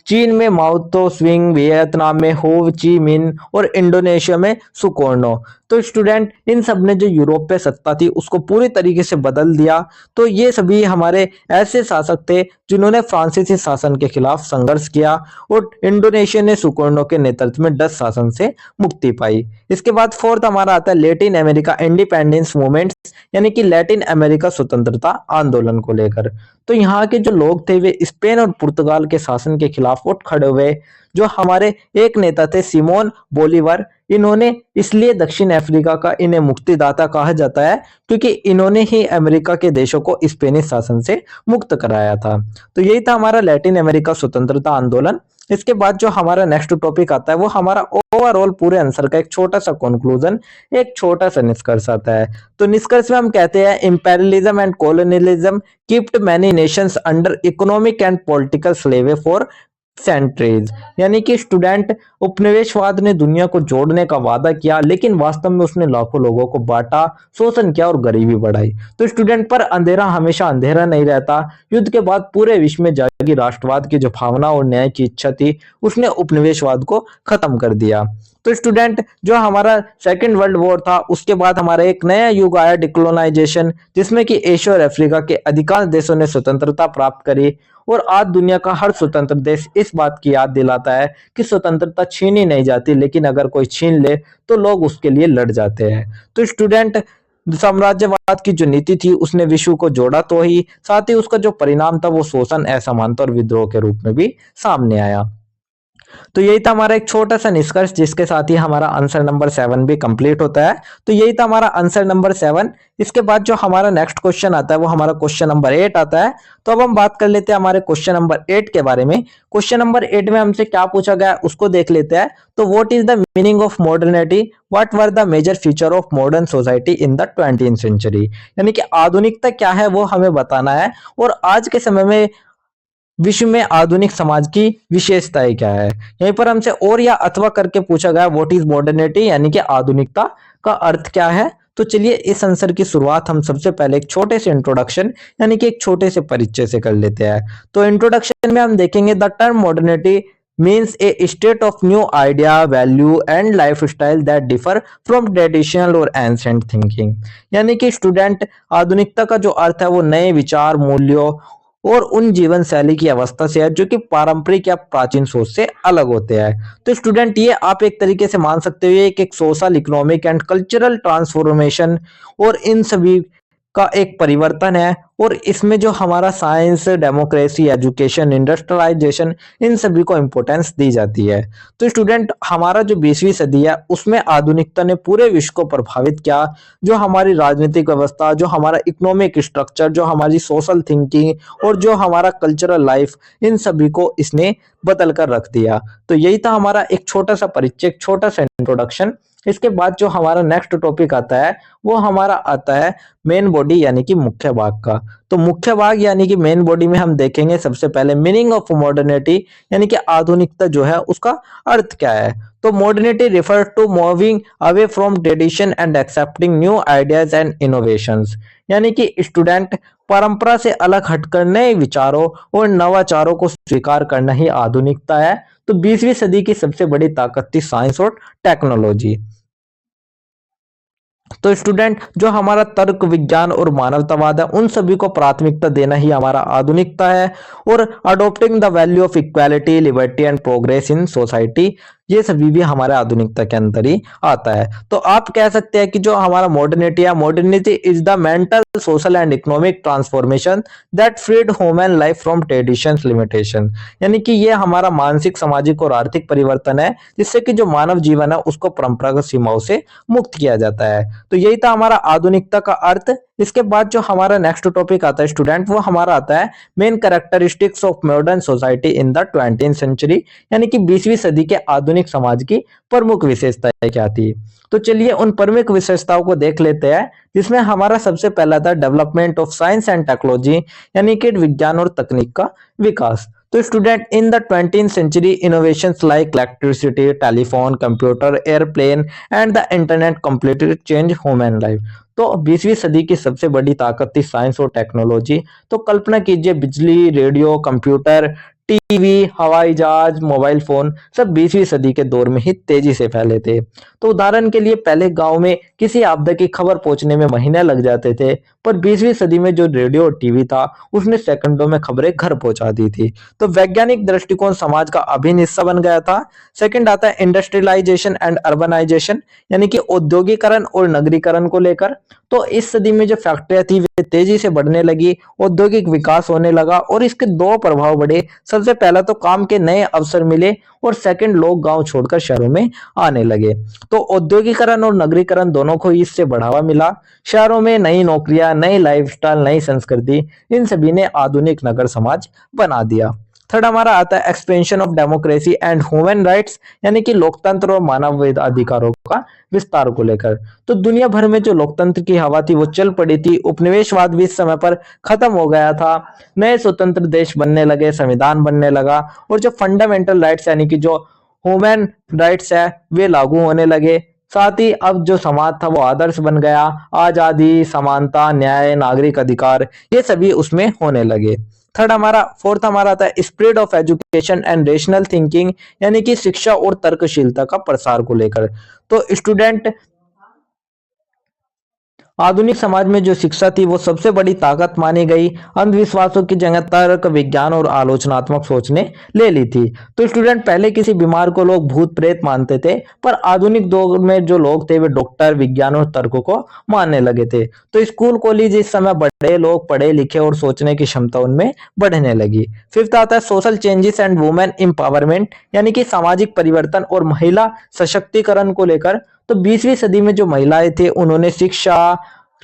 चीन में माओ तो स्विंग, वियतनाम में हो ची मिन और इंडोनेशिया में सुकोर्नो। तो स्टूडेंट इन सब ने जो यूरोप पे सत्ता थी उसको पूरी तरीके से बदल दिया। तो ये सभी हमारे ऐसे शासक थे जिन्होंने फ्रांसीसी शासन के खिलाफ संघर्ष किया और इंडोनेशिया ने सुकोर्नो के नेतृत्व में डच शासन से मुक्ति पाई। इसके बाद फोर्थ हमारा आता है लैटिन अमेरिका इंडिपेंडेंस मूवमेंट्स, यानी कि लैटिन अमेरिका स्वतंत्रता आंदोलन को लेकर। तो यहाँ के जो लोग थे वे स्पेन और पुर्तगाल के शासन के खिलाफ उठ खड़े हुए। जो हमारे एक नेता थे सिमोन बोलीवर, इन्होंने इसलिए दक्षिण अफ्रीका का इन्हें मुक्तिदाता कहा जाता है क्योंकि इन्होंने ही अमेरिका के देशों को स्पेनिश शासन से मुक्त कराया था। तो यही था हमारा लैटिन अमेरिका स्वतंत्रता आंदोलन। इसके बाद जो हमारा नेक्स्ट टॉपिक आता है वो हमारा ओवरऑल पूरे आंसर का एक छोटा सा कंक्लूजन, एक छोटा सा निष्कर्ष आता है। तो निष्कर्ष में हम कहते हैं imperialism and colonialism kept many nations under economic and political slavery for centuries, यानी कि स्टूडेंट उपनिवेशवाद ने दुनिया को जोड़ने का वादा किया लेकिन वास्तव में उसने लाखों लोगों को बांटा, शोषण किया और गरीबी बढ़ाई। तो स्टूडेंट पर अंधेरा हमेशा अंधेरा नहीं रहता। युद्ध के बाद पूरे विश्व में जागी राष्ट्रवाद की जो भावना और न्याय की इच्छा थी उसने उपनिवेशवाद को खत्म कर दिया। तो स्टूडेंट जो हमारा सेकेंड वर्ल्ड वॉर था उसके बाद हमारा एक नया युग आया डिकोलोनाइजेशन, जिसमें कि एशिया और अफ्रीका के अधिकांश देशों ने स्वतंत्रता प्राप्त करी और आज दुनिया का हर स्वतंत्र देश इस बात की याद दिलाता है कि स्वतंत्रता छीनी नहीं जाती, लेकिन अगर कोई छीन ले तो लोग उसके लिए लड़ जाते हैं। तो स्टूडेंट साम्राज्यवाद की जो नीति थी उसने विश्व को जोड़ा तो ही, साथ ही उसका जो परिणाम था वो शोषण, असमानता और विद्रोह के रूप में भी सामने आया। तो यही था हमारा एक छोटा सा निष्कर्ष, जिसके साथ ही हमारा आंसर नंबर 7 भी कंप्लीट होता है। तो यही था हमारा आंसर नंबर 7। इसके बाद जो हमारा नेक्स्ट क्वेश्चन आता है वो हमारा क्वेश्चन नंबर 8 आता है। तो अब हम बात कर लेते हैं हमारे क्वेश्चन नंबर 8 के बारे में। क्वेश्चन नंबर 8 में हमसे क्या पूछा गया है उसको देख लेते हैं। तो what is the meaning of modernity, what were the major feature of modern society in the 20th century, यानी कि आधुनिकता क्या है वो हमें बताना है और आज के समय में विश्व में आधुनिक समाज की विशेषताएं क्या है। यहीं पर हमसे और या अथवा करके पूछा गया व्हाट इज मॉडर्निटी, यानी कि आधुनिकता का अर्थ क्या है। तो चलिए इस आंसर की शुरुआत हम सबसे पहले एक छोटे से इंट्रोडक्शन यानी कि एक छोटे से परिचय से कर लेते हैं। तो इंट्रोडक्शन में हम देखेंगे the term modernity means a state of new idea, value and lifestyle that differ from traditional or ancient thinking, यानी कि स्टूडेंट आधुनिकता का जो अर्थ है वो नए विचार, मूल्यों और उन जीवन शैली की अवस्था से है जो कि पारंपरिक या प्राचीन सोच से अलग होते हैं। तो स्टूडेंट ये आप एक तरीके से मान सकते हो एक social, economic and cultural transformation और इन सभी का एक परिवर्तन है और इसमें जो हमारा साइंस, डेमोक्रेसी, एजुकेशन, इंडस्ट्रियलाइजेशन इन सभी को इंपॉर्टेंस दी जाती है। तो स्टूडेंट हमारा जो 20वीं सदी है उसमें आधुनिकता ने पूरे विश्व को प्रभावित किया। जो हमारी राजनीतिक व्यवस्था, जो हमारा इकोनॉमिक स्ट्रक्चर, जो हमारी सोशल थिंकिंग और जो हमारा कल्चरल लाइफ, इन सभी को इसने बदल कर रख दिया। तो यही था हमारा एक छोटा सा परिचय, एक छोटा सा इंट्रोडक्शन। इसके बाद जो हमारा नेक्स्ट टॉपिक आता है वो हमारा आता है मेन बॉडी यानी कि मुख्य भाग का। तो मुख्य भाग यानी कि मेन बॉडी में हम देखेंगे सबसे पहले मीनिंग ऑफ मॉडर्निटी, यानी कि आधुनिकता जो है उसका अर्थ क्या है। तो modernity refer to moving away from tradition and accepting new ideas and innovations, यानी कि स्टूडेंट परंपरा से अलग हटकर नए विचारों और नवाचारों को स्वीकार करना ही आधुनिकता है। तो 20वीं सदी की सबसे बड़ी ताकत थी साइंस और टेक्नोलॉजी। तो स्टूडेंट जो हमारा तर्क, विज्ञान और मानवतावाद है उन सभी को प्राथमिकता देना ही हमारा आधुनिकता है और adopting the value of equality, liberty and progress in society, ये सभी भी हमारे आधुनिकता के अंदर ही आता है। तो आप कह सकते हैं कि जो हमारा मॉडर्निटी है, modernity is the mental, social and economic transformation that freed human life from traditions limitation, यानी कि ये हमारा मानसिक, सामाजिक और आर्थिक परिवर्तन है जिससे कि जो मानव जीवन है उसको परंपरागत सीमाओं से मुक्त किया जाता है। तो यही था हमारा आधुनिकता का अर्थ। इसके बाद जो हमारा नेक्स्ट टॉपिक आता है स्टूडेंट वो हमारा आता है main characteristics of modern society in the 20th century, यानी कि 20वीं सदी के आधुनिक समाज की प्रमुख विशेषताएं क्या थी। तो चलिए उन प्रमुख विशेषताओं को देख लेते हैं, जिसमें हमारा सबसे पहला था development of science and technology, यानी कि विज्ञान और तकनीक का विकास। तो student in the 20th century innovations like electricity, telephone, computer, aeroplane and the internet completely change human life. तो 20वीं सदी की सबसे बड़ी ताकत थी साइंस और टेक्नोलॉजी। तो कल्पना कीजिए, बिजली, रेडियो, कंप्यूटर, टीवी, हवाई जहाज, मोबाइल फोन सब 20वीं सदी के दौर में ही तेजी से फैले थे। तो उदाहरण के लिए पहले गांव में किसी आपदा की खबर पहुंचने में महीने लग जाते थे, पर 20वीं सदी में जो रेडियो और टीवी था उसने सेकंडों में खबरें घर पहुंचा दी थी। तो वैज्ञानिक दृष्टिकोण समाज का अभिन्न हिस्सा बन गया था। सेकंड आता है इंडस्ट्रियलाइजेशन एंड अर्बनाइजेशन, यानी कि औद्योगिकरण और नगरीकरण को लेकर। तो इस सदी में जो फैक्ट्रियां थी वे तेजी से बढ़ने लगी, औद्योगिक विकास होने लगा और इसके दो प्रभाव बढ़े। सबसे पहला तो काम के नए अवसर मिले और सेकंड लोग गांव छोड़कर शहरों में आने लगे। तो औद्योगिकरण और नगरीकरण दोनों को इससे बढ़ावा मिला। शहरों में नई नौकरियां, नई लाइफस्टाइल, नई संस्कृति, इन सभी ने आधुनिक नगर समाज बना दिया। थर्ड हमारा आता है expansion of democracy and human rights, यानी कि लोकतंत्र और मानव अधिकारों का विस्तार को लेकर। तो दुनिया भर में जो लोकतंत्र की हवा थी वो चल पड़ी थी। उपनिवेशवाद भी इस समय पर खत्म हो गया था। नए स्वतंत्र देश बनने लगे, संविधान बनने लगा और जो फंडामेंटल राइट्स यानी कि जो ह्यूमन राइट्स है वे लागू होने लगे। साथ ही अब जो समाज था वो आदर्श बन गया। आजादी, समानता, न्याय, नागरिक अधिकार ये सभी उसमें होने लगे। फोर्थ हमारा आता है spread of education and rational thinking, यानी कि शिक्षा और तर्कशीलता का प्रसार को लेकर। तो स्टूडेंट आधुनिक समाज में जो शिक्षा थी वो सबसे बड़ी ताकत मानी गई। अंधविश्वासों की जगह तर्क, विज्ञान और आलोचनात्मक सोच ने ले ली थी। तो स्टूडेंट पहले किसी बीमार को लोग भूत प्रेत मानते थे, पर आधुनिक दौर में जो लोग थे वे डॉक्टर, विज्ञान और तर्क को मानने लगे थे। तो स्कूल कॉलेज इस समय बड़े लोग पढ़े लिखे और सोचने की क्षमता उनमें बढ़ने लगी। फिफ्थ आता है social changes and women empowerment, यानी कि सामाजिक परिवर्तन और महिला सशक्तिकरण को लेकर। तो 20वीं सदी में जो महिलाएं थे उन्होंने शिक्षा,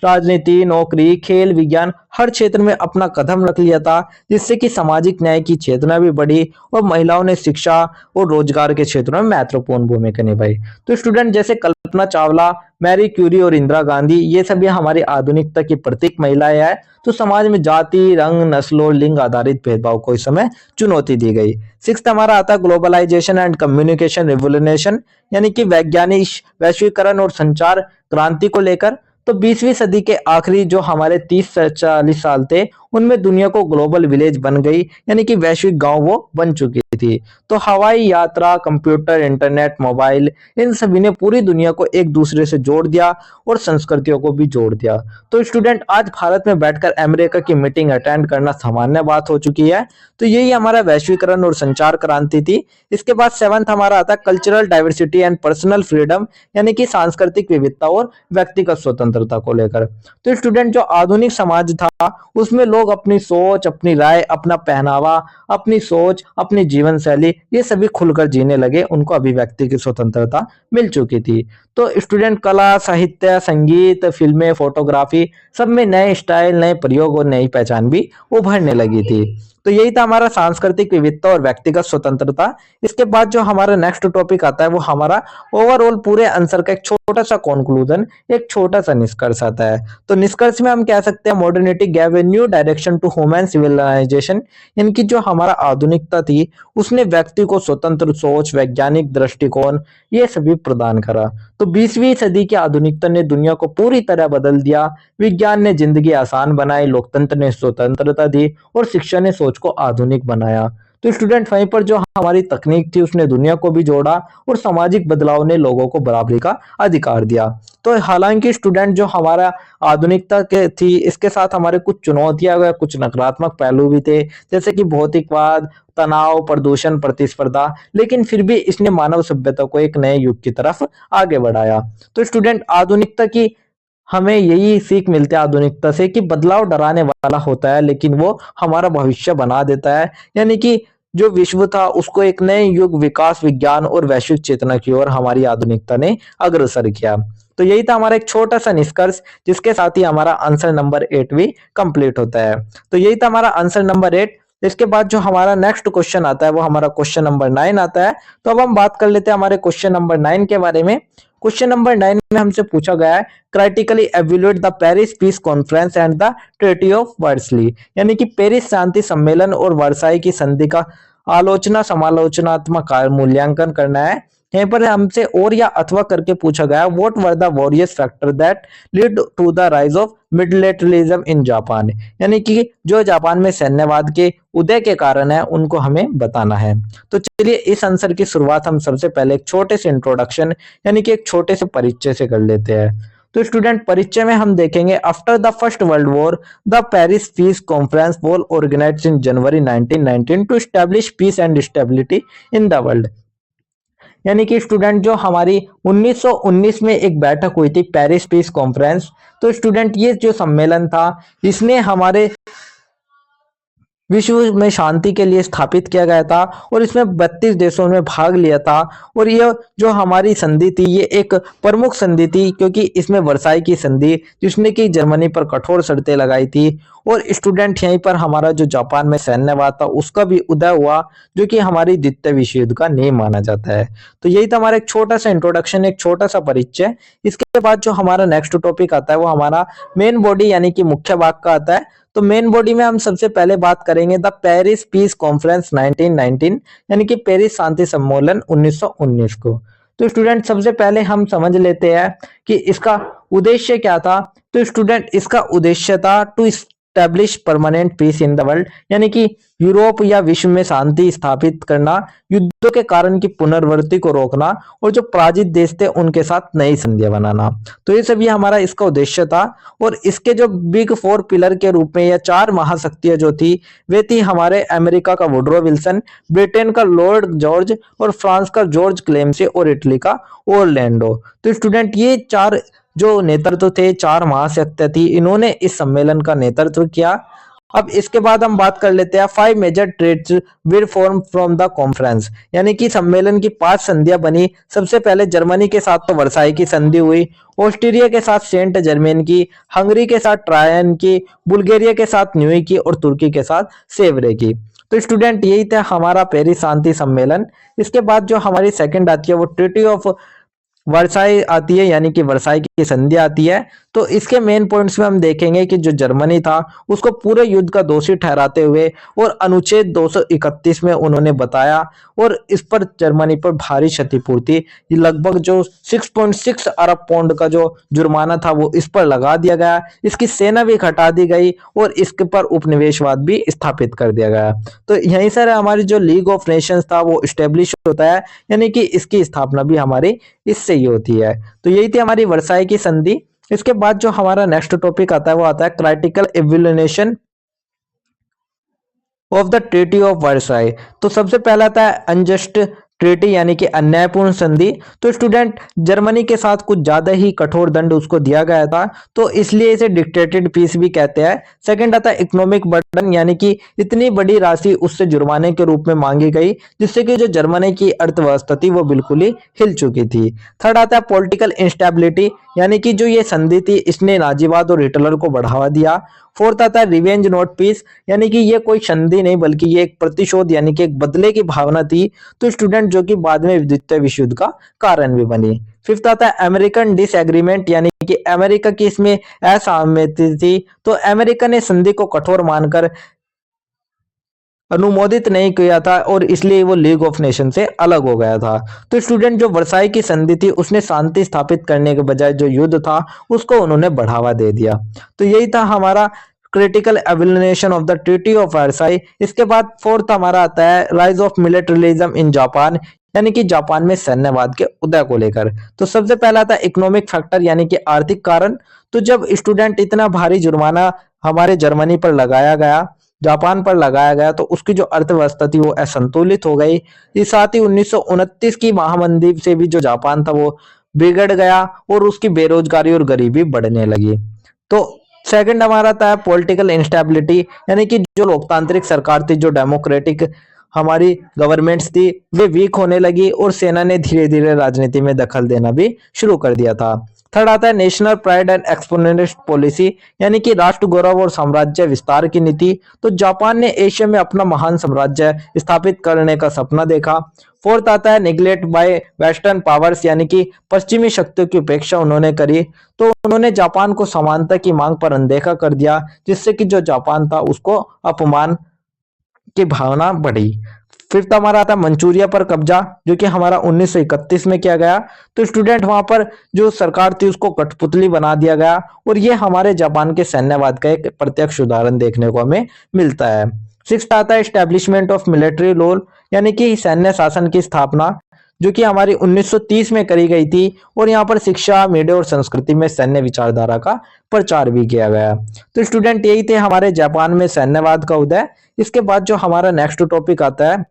राजनीति, नौकरी, खेल, विज्ञान हर क्षेत्र में अपना कदम रख लिया था, जिससे कि सामाजिक न्याय की चेतना भी बढ़ी और महिलाओं ने शिक्षा और रोजगार के क्षेत्रों में महत्वपूर्ण भूमिका निभाई। तो स्टूडेंट जैसे कल्पना चावला, मैरी क्यूरी और इंदिरा गांधी ये सभी हमारी आधुनिकता की प्रतीक महिलाएं हैं। तो समाज में जाति, रंग, नस्ल और लिंग आधारित भेदभाव को इस समय चुनौती दी गई। सिक्स्थ हमारा आता है ग्लोबलाइजेशन एंड कम्युनिकेशन रिवोल्यूशन, यानी कि वैज्ञानिक वैश्वीकरण और संचार क्रांति को लेकर। तो 20वीं सदी के आखिरी जो हमारे 30 से 40 साल थे उनमें दुनिया को ग्लोबल विलेज बन गई, यानी कि वैश्विक गांव वो बन चुकी थी। तो हवाई यात्रा, कंप्यूटर, इंटरनेट, मोबाइल इन सभी ने पूरी दुनिया को एक दूसरे से जोड़ दिया और संस्कृतियों को भी जोड़ दिया। तो स्टूडेंट आज भारत में बैठकर अमेरिका की मीटिंग अटेंड करना सामान्य बात हो चुकी है। तो यही हमारा वैश्वीकरण और संचार क्रांति थी। इसके बाद सेवंथ हमारा आता है cultural diversity and personal freedom, यानी कि सांस्कृतिक विविधता और व्यक्तिगत स्वतंत्रता को लेकर। तो स्टूडेंट जो आधुनिक समाज था उसमें लोग अपनी सोच, अपनी राय, अपना पहनावा, अपनी सोच, अपनी जीवन शैली ये सभी खुलकर जीने लगे। उनको अभिव्यक्ति की स्वतंत्रता मिल चुकी थी। तो स्टूडेंट कला, साहित्य, संगीत, फिल्में, फोटोग्राफी सब में नए स्टाइल, नए प्रयोग और नई पहचान भी उभरने लगी थी। तो यही था हमारा सांस्कृतिक विविधता और व्यक्तिगत स्वतंत्रता। इसके बाद जो हमारा नेक्स्ट टॉपिक आता है वो हमारा ओवरऑल पूरे आंसर का एक छोटा सा कंक्लूजन, एक छोटा सा निष्कर्ष आता है। तो निष्कर्ष में हम कह सकते हैं modernity gave a new direction to human civilisation, इनकी जो हमारा आधुनिकता थी उसने व्यक्ति को स्वतंत्र सोच, वैज्ञानिक दृष्टिकोण ये सभी प्रदान करा। तो 20वीं सदी की आधुनिकता ने दुनिया को पूरी तरह बदल दिया। विज्ञान ने जिंदगी आसान बनाई, लोकतंत्र ने स्वतंत्रता दी और शिक्षा ने सोच को आधुनिक बनाया। तो स्टूडेंट वहीं पर जो हमारी तकनीक थी उसने दुनिया को भी जोड़ा और सामाजिक बदलाव ने लोगों को बराबरी का अधिकार दिया। तो हालांकि स्टूडेंट जो हमारा आधुनिकता के थी इसके साथ हमारे कुछ चुनौतियां व कुछ नकारात्मक पहलू भी थे, जैसे कि भौतिकवाद, तनाव, प्रदूषण, प्रतिस्पर्धा, लेकिन फिर भी इसने मानव सभ्यता को एक नए युग की तरफ आगे बढ़ाया। तो स्टूडेंट आधुनिकता की हमें यही सीख मिलती है आधुनिकता से कि बदलाव डराने वाला होता है लेकिन वो हमारा भविष्य बना देता है। यानी कि जो विश्व था उसको एक नए युग, विकास, विज्ञान और वैश्विक चेतना की ओर हमारी आधुनिकता ने अग्रसर किया। तो यही था हमारा एक छोटा सा निष्कर्ष, जिसके साथ ही हमारा आंसर नंबर 8 भी कंप्लीट होता है। तो यही था हमारा आंसर नंबर 8। इसके बाद जो हमारा नेक्स्ट क्वेश्चन आता है वो हमारा क्वेश्चन नंबर 9 आता है। तो अब हम बात कर लेते हैं हमारे क्वेश्चन नंबर 9 के बारे में। क्वेश्चन नंबर 9 में हमसे पूछा गया है critically evaluate the Paris peace conference and the treaty of Versailles, यानी कि पेरिस शांति सम्मेलन और वर्साई की संधि का आलोचना समालोचनात्मक मूल्यांकन करना है। यहाँ पर हमसे और या अथवा करके पूछा गया what were the various factor that lead to the rise of militarism in Japan, यानी कि जो जापान में सैन्यवाद के उदय के कारण है उनको हमें बताना है। तो चलिए इस आंसर की शुरुआत हम सबसे पहले एक छोटे से इंट्रोडक्शन यानी कि एक छोटे से परिचय से कर लेते हैं। तो स्टूडेंट परिचय में हम देखेंगे after the first world war the Paris peace conference was organised in January 1919 to establish peace and stability in the world, यानी कि स्टूडेंट जो हमारी 1919 में एक बैठक हुई थी पेरिस पीस कॉन्फ्रेंस। तो स्टूडेंट ये जो सम्मेलन था इसने हमारे विश्व में शांति के लिए स्थापित किया गया था और इसमें 32 देशों ने भाग लिया था। और ये जो हमारी संधि थी ये एक प्रमुख संधि थी क्योंकि इसमें वर्साई की संधि जिसने कि जर्मनी पर कठोर शर्तें लगाई थी। और स्टूडेंट यहीं पर हमारा जो जापान में सैन्यवाद था उसका भी उदय हुआ जो कि हमारी द्वितीय विश्व युद्ध का नींव माना जाता है। तो यही था हमारा एक छोटा सा इंट्रोडक्शन, एक छोटा सा परिचय। इसके बाद जो हमारा नेक्स्ट टॉपिक आता है वो हमारा मेन बॉडी यानी कि मुख्य भाग का आता है। तो मेन बॉडी में हम सबसे पहले बात करेंगे द पेरिस पीस कॉन्फ्रेंस 1919, यानी कि पेरिस शांति सम्मेलन 1919 को। तो स्टूडेंट सबसे पहले हम समझ लेते हैं कि इसका उद्देश्य क्या था। तो स्टूडेंट इसका उद्देश्य था to establish permanent peace in the world, यानी कि यूरोप या विश्व में शांति स्थापित करना, युद्धों के कारण की पुनरावृत्ति को रोकना और जो पराजित देश थे उनके साथ नई संधियां बनाना। तो ये सभी हमारा इसका उद्देश्य था। और इसके जो बिग फोर पिलर के रूप में या चार महाशक्तियां जो थी वे थी हमारे अमेरिका का वुडरो विल्सन, ब्रिटेन का लॉर्ड जॉर्ज और फ्रांस का जॉर्ज क्लेमेंसी और इटली का ओरलैंडो। तो स्टूडेंट ये चार जो नेतृत्व थे, चार महाशक्तियां थी, इन्होंने इस सम्मेलन का नेतृत्व किया। अब इसके बाद हम बात कर लेते हैं 5 major trades will form from the conference, यानी कि सम्मेलन की 5 संधियां बनी। सबसे पहले जर्मनी के साथ तो वर्साई की संधि हुई, ऑस्ट्रिया के साथ सेंट जर्मेन की, हंगरी के साथ ट्रायन की, बुल्गारिया के साथ न्यूई की और तुर्की के साथ सेवरे की। तो स्टूडेंट यही था हमारा पेरिस शांति सम्मेलन। इसके बाद जो हमारी सेकंड आती है वो ट्रीटी ऑफ वर्साई आती है, यानी कि वर्साई की संधि आती है। तो इसके मेन पॉइंट्स में हम देखेंगे कि जो जर्मनी था उसको पूरे युद्ध का दोषी ठहराते हुए और अनुच्छेद 231 में उन्होंने बताया और इस पर जर्मनी पर भारी क्षतिपूर्ति लगभग जो 6.6 अरब पाउंड का जो जुर्माना था वो इस पर लगा दिया गया। इसकी सेना भी हटा दी गई और इसके पर उपनिवेशवाद भी स्थापित कर दिया गया। तो यहीं से हमारी जो लीग ऑफ नेशंस था वो स्टेब्लिश होता है, यानी कि इसकी स्थापना भी हमारी इससे ही होती है। तो यही थी हमारी वर्साई की संधि। इसके बाद जो हमारा नेक्स्ट टॉपिक आता है वो आता है critical evaluation of the treaty of Versailles. तो सबसे पहला आता है अनजस्ट ट्रीटी, यानी कि अन्यायपूर्ण संधि। तो स्टूडेंट जर्मनी के साथ कुछ ज्यादा ही कठोर दंड उसको दिया गया था तो इसलिए इसे डिक्टेटेड पीस भी कहते हैं। सेकंड आता है इकोनॉमिक बर्डन, यानी कि इतनी बड़ी राशि उससे जुर्माने के रूप में मांगी गई जिससे कि जो जर्मनी की अर्थव्यवस्था थी वो बिल्कुल ही हिल चुकी थी। थर्ड आता है पॉलिटिकल इंस्टेबिलिटी, यानी कि जो ये संधि थी इसने नाजीवाद और हिटलर को बढ़ावा दिया। फोर्थ आता है रिवेंज नॉट पीस, यानी कि ये कोई संधि नहीं बल्कि ये एक प्रतिशोध यानी कि एक बदले की भावना थी। तो स्टूडेंट जो कि बाद में द्वितीय विश्व युद्ध का कारण भी बनी। फिफ्थ आता है अमेरिकन डिसएग्रीमेंट, यानी कि अमेरिका की इसमें असहमति थी तो अमेरिका ने संधि को कठोर मानकर अनुमोदित नहीं किया था और इसलिए वो लीग ऑफ नेशन से अलग हो गया था। तो स्टूडेंट जो वर्साई की संधि थी उसने शांति स्थापित करने के बजाय जो युद्ध था उसको उन्होंने बढ़ावा दे दिया। तो यही था हमारा critical evaluation of the treaty of Versailles. इसके बाद फोर्थ हमारा आता है rise of militarism in Japan, यानी कि जापान में सैन्यवाद के उदय को लेकर। तो सबसे पहला था इकोनॉमिक फैक्टर, यानी कि आर्थिक कारण। तो जब स्टूडेंट इतना भारी जुर्माना हमारे जर्मनी पर लगाया गया, जापान पर लगाया गया, तो उसकी जो अर्थव्यवस्था थी वो असंतुलित हो गई। इस साथ ही 1929 की महामंदी से भी जो जापान था वो बिगड़ गया और उसकी बेरोजगारी और गरीबी बढ़ने लगी। तो सेकंड हमारा था पॉलिटिकल इंस्टेबिलिटी, यानी कि जो लोकतांत्रिक सरकार थी, जो डेमोक्रेटिक हमारी गवर्नमेंट्स थी, वे वीक होने लगी और सेना ने धीरे धीरे राजनीति में दखल देना भी शुरू कर दिया था। थर्ड आता है national pride and exponent policy, यानी कि राष्ट्र गौरव और साम्राज्य विस्तार की नीति। तो जापान ने एशिया में अपना महान साम्राज्य स्थापित करने का सपना देखा। फोर्थ आता है निग्लेक्ट बाय वेस्टर्न पावर्स, यानी कि पश्चिमी शक्तियों की उपेक्षा उन्होंने करी। तो उन्होंने जापान को समानता की मांग पर अनदेखा कर दिया, जिससे कि जो जापान था उसको अपमान की भावना बढ़ी। फिफ्थ हमारा आता है मंचूरिया पर कब्जा, जो कि हमारा 1931 में किया गया। तो स्टूडेंट वहां पर जो सरकार थी उसको कठपुतली बना दिया गया, और ये हमारे जापान के सैन्यवाद का एक प्रत्यक्ष उदाहरण देखने को हमें मिलता है। सिक्स्थ आता है एस्टेब्लिशमेंट ऑफ मिलिट्री रूल, यानी कि सैन्य शासन की स्थापना, जो कि हमारी 1930 में करी गई थी। और यहाँ पर शिक्षा, मीडिया और संस्कृति में सैन्य विचारधारा का प्रचार भी किया गया। तो स्टूडेंट यही थे हमारे जापान में सैन्यवाद का उदय। इसके बाद जो हमारा नेक्स्ट टॉपिक आता है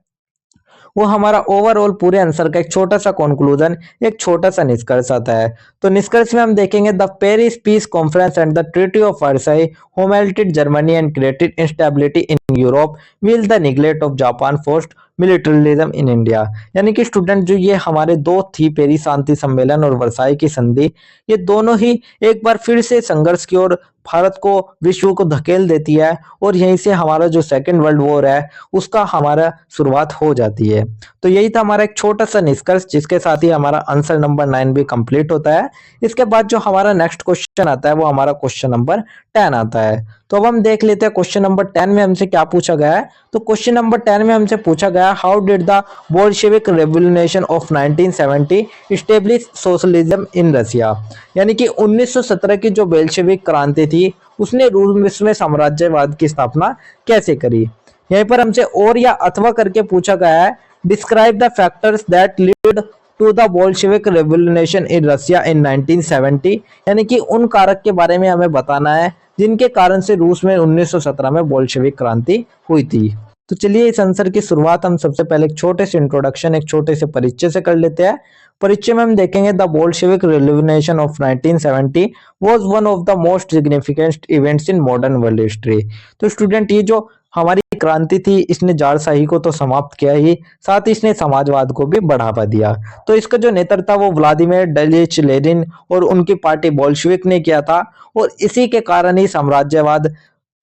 वो हमारा ओवरऑल पूरे आंसर का एक छोटा सा कंक्लूजन, एक छोटा सा निष्कर्ष आता है। तो निष्कर्ष में हम देखेंगे the Paris peace conference and the treaty of Versailles humiliated Germany and created instability in Europe will the neglect of Japan forced militarism in India. यानी कि स्टूडेंट जो ये हमारे दो थी, पेरिस शांति सम्मेलन और वर्साई की संधि, ये दोनों ही एक बार फिर से संघर्ष की ओर भारत को, विश्व को धकेल देती है, और यहीं से हमारा जो सेकेंड वर्ल्ड वॉर है उसका हमारा शुरुआत हो जाती है। तो यही था हमारा एक छोटा सा निष्कर्ष, जिसके साथ ही हमारा आंसर नंबर 9 भी कंप्लीट होता है। इसके बाद जो हमारा नेक्स्ट क्वेश्चन आता है वो हमारा क्वेश्चन नंबर 10 आता है। तो अब हम देख लेते हैं क्वेश्चन नंबर 10 में हमसे क्या पूछा गया है। तो क्वेश्चन नंबर 10 में हमसे पूछा गया how did the Bolshevik revolution of 1970 establish socialism in Russia. यानी कि 1917 की जो बेल्शेविक क्रांति थी उसने रूस में साम्राज्यवाद की स्थापना कैसे करी। यहीं पर हमसे और या अथवा करके पूछा गया है describe the factors that lead to the Bolshevik revolution in Russia in 1970। यानी कि उन कारक के बारे में हमें बताना है जिनके कारण से रूस में 1917 में बोल्शेविक क्रांति हुई थी। तो चलिए इस आंसर की शुरुआत हम सबसे पहले एक छोटे से इंट्रोडक्शन, एक छोटे से परिचय से कर लेते हैं। परिचय में हम देखेंगे the Bolshevik revolution of 1970 was one of the most significant events in modern world history. तो स्टूडेंट ये जो हमारी क्रांति थी इसने जारशाही को तो समाप्त किया ही, साथ ही इसने समाजवाद को भी बढ़ावा दिया। तो इसका जो नेतृत्व था वो व्लादिमीर इलिच लेनिन और उनकी पार्टी बोल्शेविक ने किया था, और इसी के कारण ही साम्राज्यवाद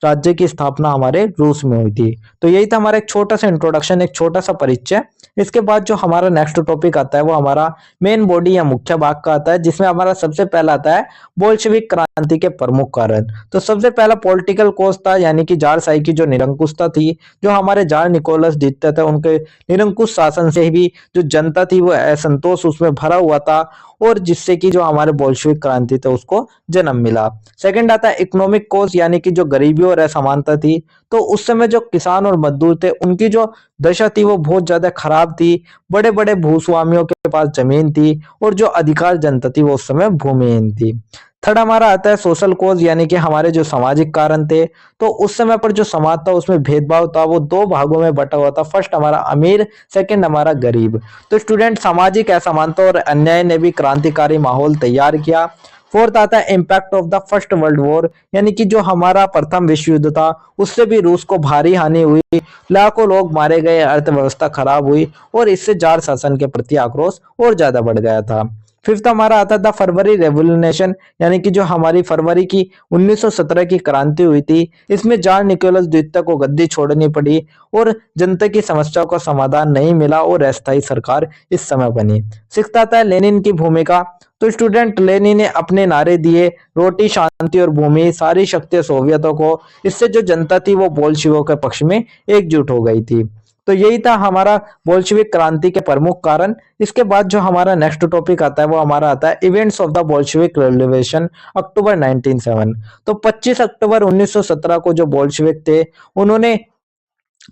राज्य की स्थापना हमारे रूस में हुई थी। तो यही था हमारा एक छोटा सा इंट्रोडक्शन, एक छोटा सा परिचय। इसके बाद जो हमारा नेक्स्ट टॉपिक आता है वो हमारा मेन बॉडी या मुख्य भाग का आता है, जिसमें हमारा सबसे पहला आता है बोल्शेविक क्रांति के प्रमुख कारण। तो सबसे पहला पॉलिटिकल कॉज था, यानी कि जारशाही की जो निरंकुशता थी, जो हमारे जार निकोलस द्वितीय थे उनके निरंकुश शासन से भी जो जनता थी वो असंतोष उसमें भरा हुआ था, और जिससे कि जो हमारे बोल्शेविक क्रांति थे उसको जन्म मिला। सेकंड आता है इकोनॉमिक कॉज, यानी कि जो गरीबी और असमानता थी। तो उस समय जो किसान और मजदूर थे उनकी जो दशा थी वो बहुत ज्यादा खराब थी। बड़े बड़े भूस्वामियों के पास जमीन थी, और जो अधिकार जनता थी वो उस समय भूमिहीन थी। थर्ड हमारा आता है सोशल कोज, यानी कि हमारे जो सामाजिक कारण थे। तो उस समय पर जो समाज था उसमें भेदभाव था, वो दो भागों में बटा हुआ था। फर्स्ट हमारा अमीर, सेकंड हमारा गरीब। तो स्टूडेंट सामाजिक असमानता और अन्याय ने भी क्रांतिकारी माहौल तैयार किया। फोर्थ आता है impact of the first world war, यानी कि जो हमारा प्रथम विश्व युद्ध था उससे भी रूस को भारी हानि हुई, लाखों लोग मारे गए, अर्थव्यवस्था खराब हुई, और इससे जार शासन के प्रति आक्रोश और ज्यादा बढ़ गया था। फिफ्थ हमारा आता था फरवरी रेवोल्यूशन, यानी कि जो हमारी फरवरी की 1917 की क्रांति हुई थी, इसमें जार निकोलस द्वितीय को गद्दी छोड़नी पड़ी, और जनता की समस्याओं का समाधान नहीं मिला, और अस्थायी सरकार इस समय बनी। सिक्स्थ आता है लेनिन की भूमिका। तो स्टूडेंट लेनिन ने अपने नारे दिए रोटी, शांति और भूमि, सारी शक्ति सोवियतों को। इससे जो जनता थी वो बोल्शेविकों के पक्ष में एकजुट हो गई थी। तो यही था हमारा बोल्शेविक क्रांति के प्रमुख कारण। इसके बाद जो हमारा नेक्स्ट टॉपिक आता है वो हमारा आता है events of the Bolshevik revolution October 1907। तो 25 अक्टूबर 1917 को जो बोल्शेविक थे उन्होंने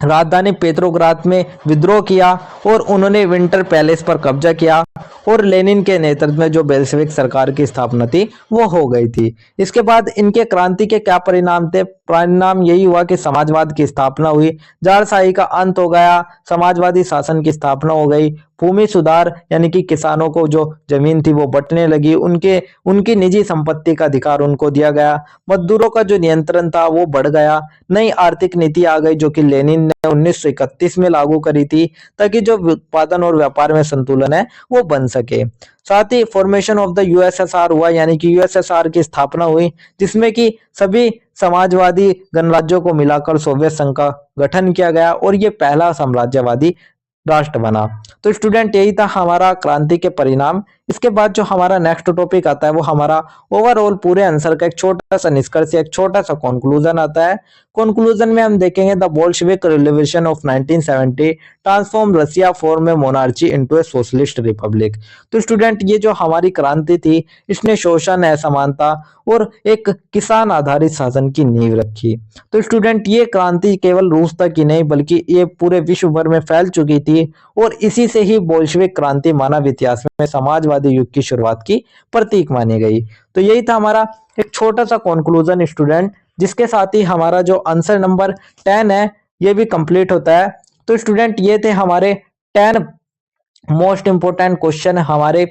राजधानी पेट्रोग्राद में विद्रोह किया, और उन्होंने विंटर पैलेस पर कब्जा किया, और लेनिन के नेतृत्व में जो बेल्शेविक सरकार की स्थापना थी वो हो गई थी। इसके बाद इनके क्रांति के क्या परिणाम थे? परिणाम यही हुआ कि समाजवाद की स्थापना हुई, जारशाही का अंत हो गया, समाजवादी शासन की स्थापना हो गई, भूमि सुधार यानी कि किसानों को जो जमीन थी वो बंटने लगी, उनकी निजी संपत्ति का अधिकार उनको दिया गया, मजदूरों का जो नियंत्रण था वो बढ़ गया, नई आर्थिक नीति आ गई जो कि लेनिन ने 1931 में लागू करी थी ताकि जो उत्पादन और व्यापार में संतुलन है वो बन सके। साथ ही फॉर्मेशन ऑफ द यूएसएसआर हुआ यानी कि यूएसएसआर की स्थापना हुई जिसमें कि सभी समाजवादी गणराज्यों को मिलाकर सोवियत संघ का गठन किया गया और ये पहला साम्राज्यवादी राष्ट्र बना। तो स्टूडेंट यही था हमारा क्रांति के परिणाम। इसके बाद जो हमारा नेक्स्ट टॉपिक आता है वो हमारा ओवरऑल पूरे आंसर का एक छोटा सा निष्कर्ष, एक छोटा सा कंक्लूजन आता है। कंक्लूजन में हम देखेंगे the Bolshevik revolution of 1970 transform Russia form A monarchy into A socialist Republic. तो स्टूडेंट ये जो हमारी क्रांति थी इसने शोषण, असमानता और एक किसान आधारित शासन की नींव रखी। तो स्टूडेंट ये क्रांति केवल रूस तक ही नहीं बल्कि ये पूरे विश्व भर में फैल चुकी थी और इसी से ही बोल्शेविक क्रांति मानव इतिहास में समाजवादी युग की शुरुआत की प्रतीक मानी गई। तो यही था हमारा एक छोटा सा कंक्लूजन स्टूडेंट, जिसके साथ ही हमारा जो आंसर नंबर 10 है ये भी कंप्लीट होता है। तो स्टूडेंट ये थे हमारे 10 मोस्ट इंपोर्टेंट क्वेश्चन हमारे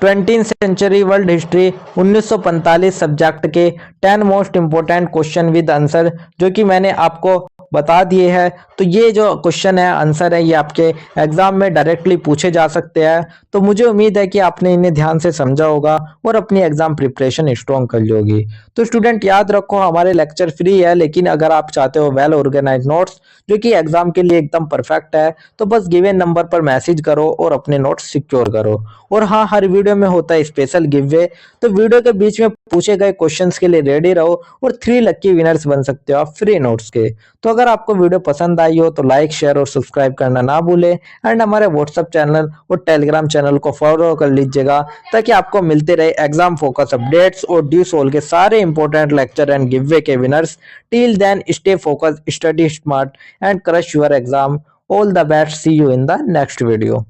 20th century world history 1945 subject के 10 most important question with answer जो कि मैंने आपको बता दिए हैं। तो ये जो क्वेश्चन है, आंसर है, ये आपके एग्जाम में डायरेक्टली पूछे जा सकते हैं। तो मुझे उम्मीद है कि आपने इन्हें ध्यान से समझा होगा और अपनी एग्जाम प्रिपरेशन स्ट्रॉन्ग कर ली होगी। तो स्टूडेंट याद रखो हमारे लेक्चर फ्री है, लेकिन अगर आप चाहते हो वेल ऑर्गेनाइज नोट्स जो कि एग्जाम के लिए एकदम परफेक्ट है तो बस गिवन नंबर पर मैसेज करो और अपने नोट्स सिक्योर करो। और हाँ, हर वीडियो में होता है स्पेशल गिव वे, तो वीडियो के बीच में पूछे गए क्वेश्चंस के लिए रेडी रहो और 3 लकी विनर्स बन सकते हो आप फ्री नोट्स के। तो अगर आपको वीडियो पसंद आई हो तो लाइक, शेयर और सब्सक्राइब करना ना भूले एंड हमारे व्हाट्सएप चैनल और टेलीग्राम चैनल को फॉलो कर लीजिएगा ताकि आपको मिलते रहे एग्जाम फोकस अपडेट्स और ड्यू सोल के सारे important lecture and giveaway के winners. Till then stay focused, study smart and crush your exam. All the best, see you in the next video.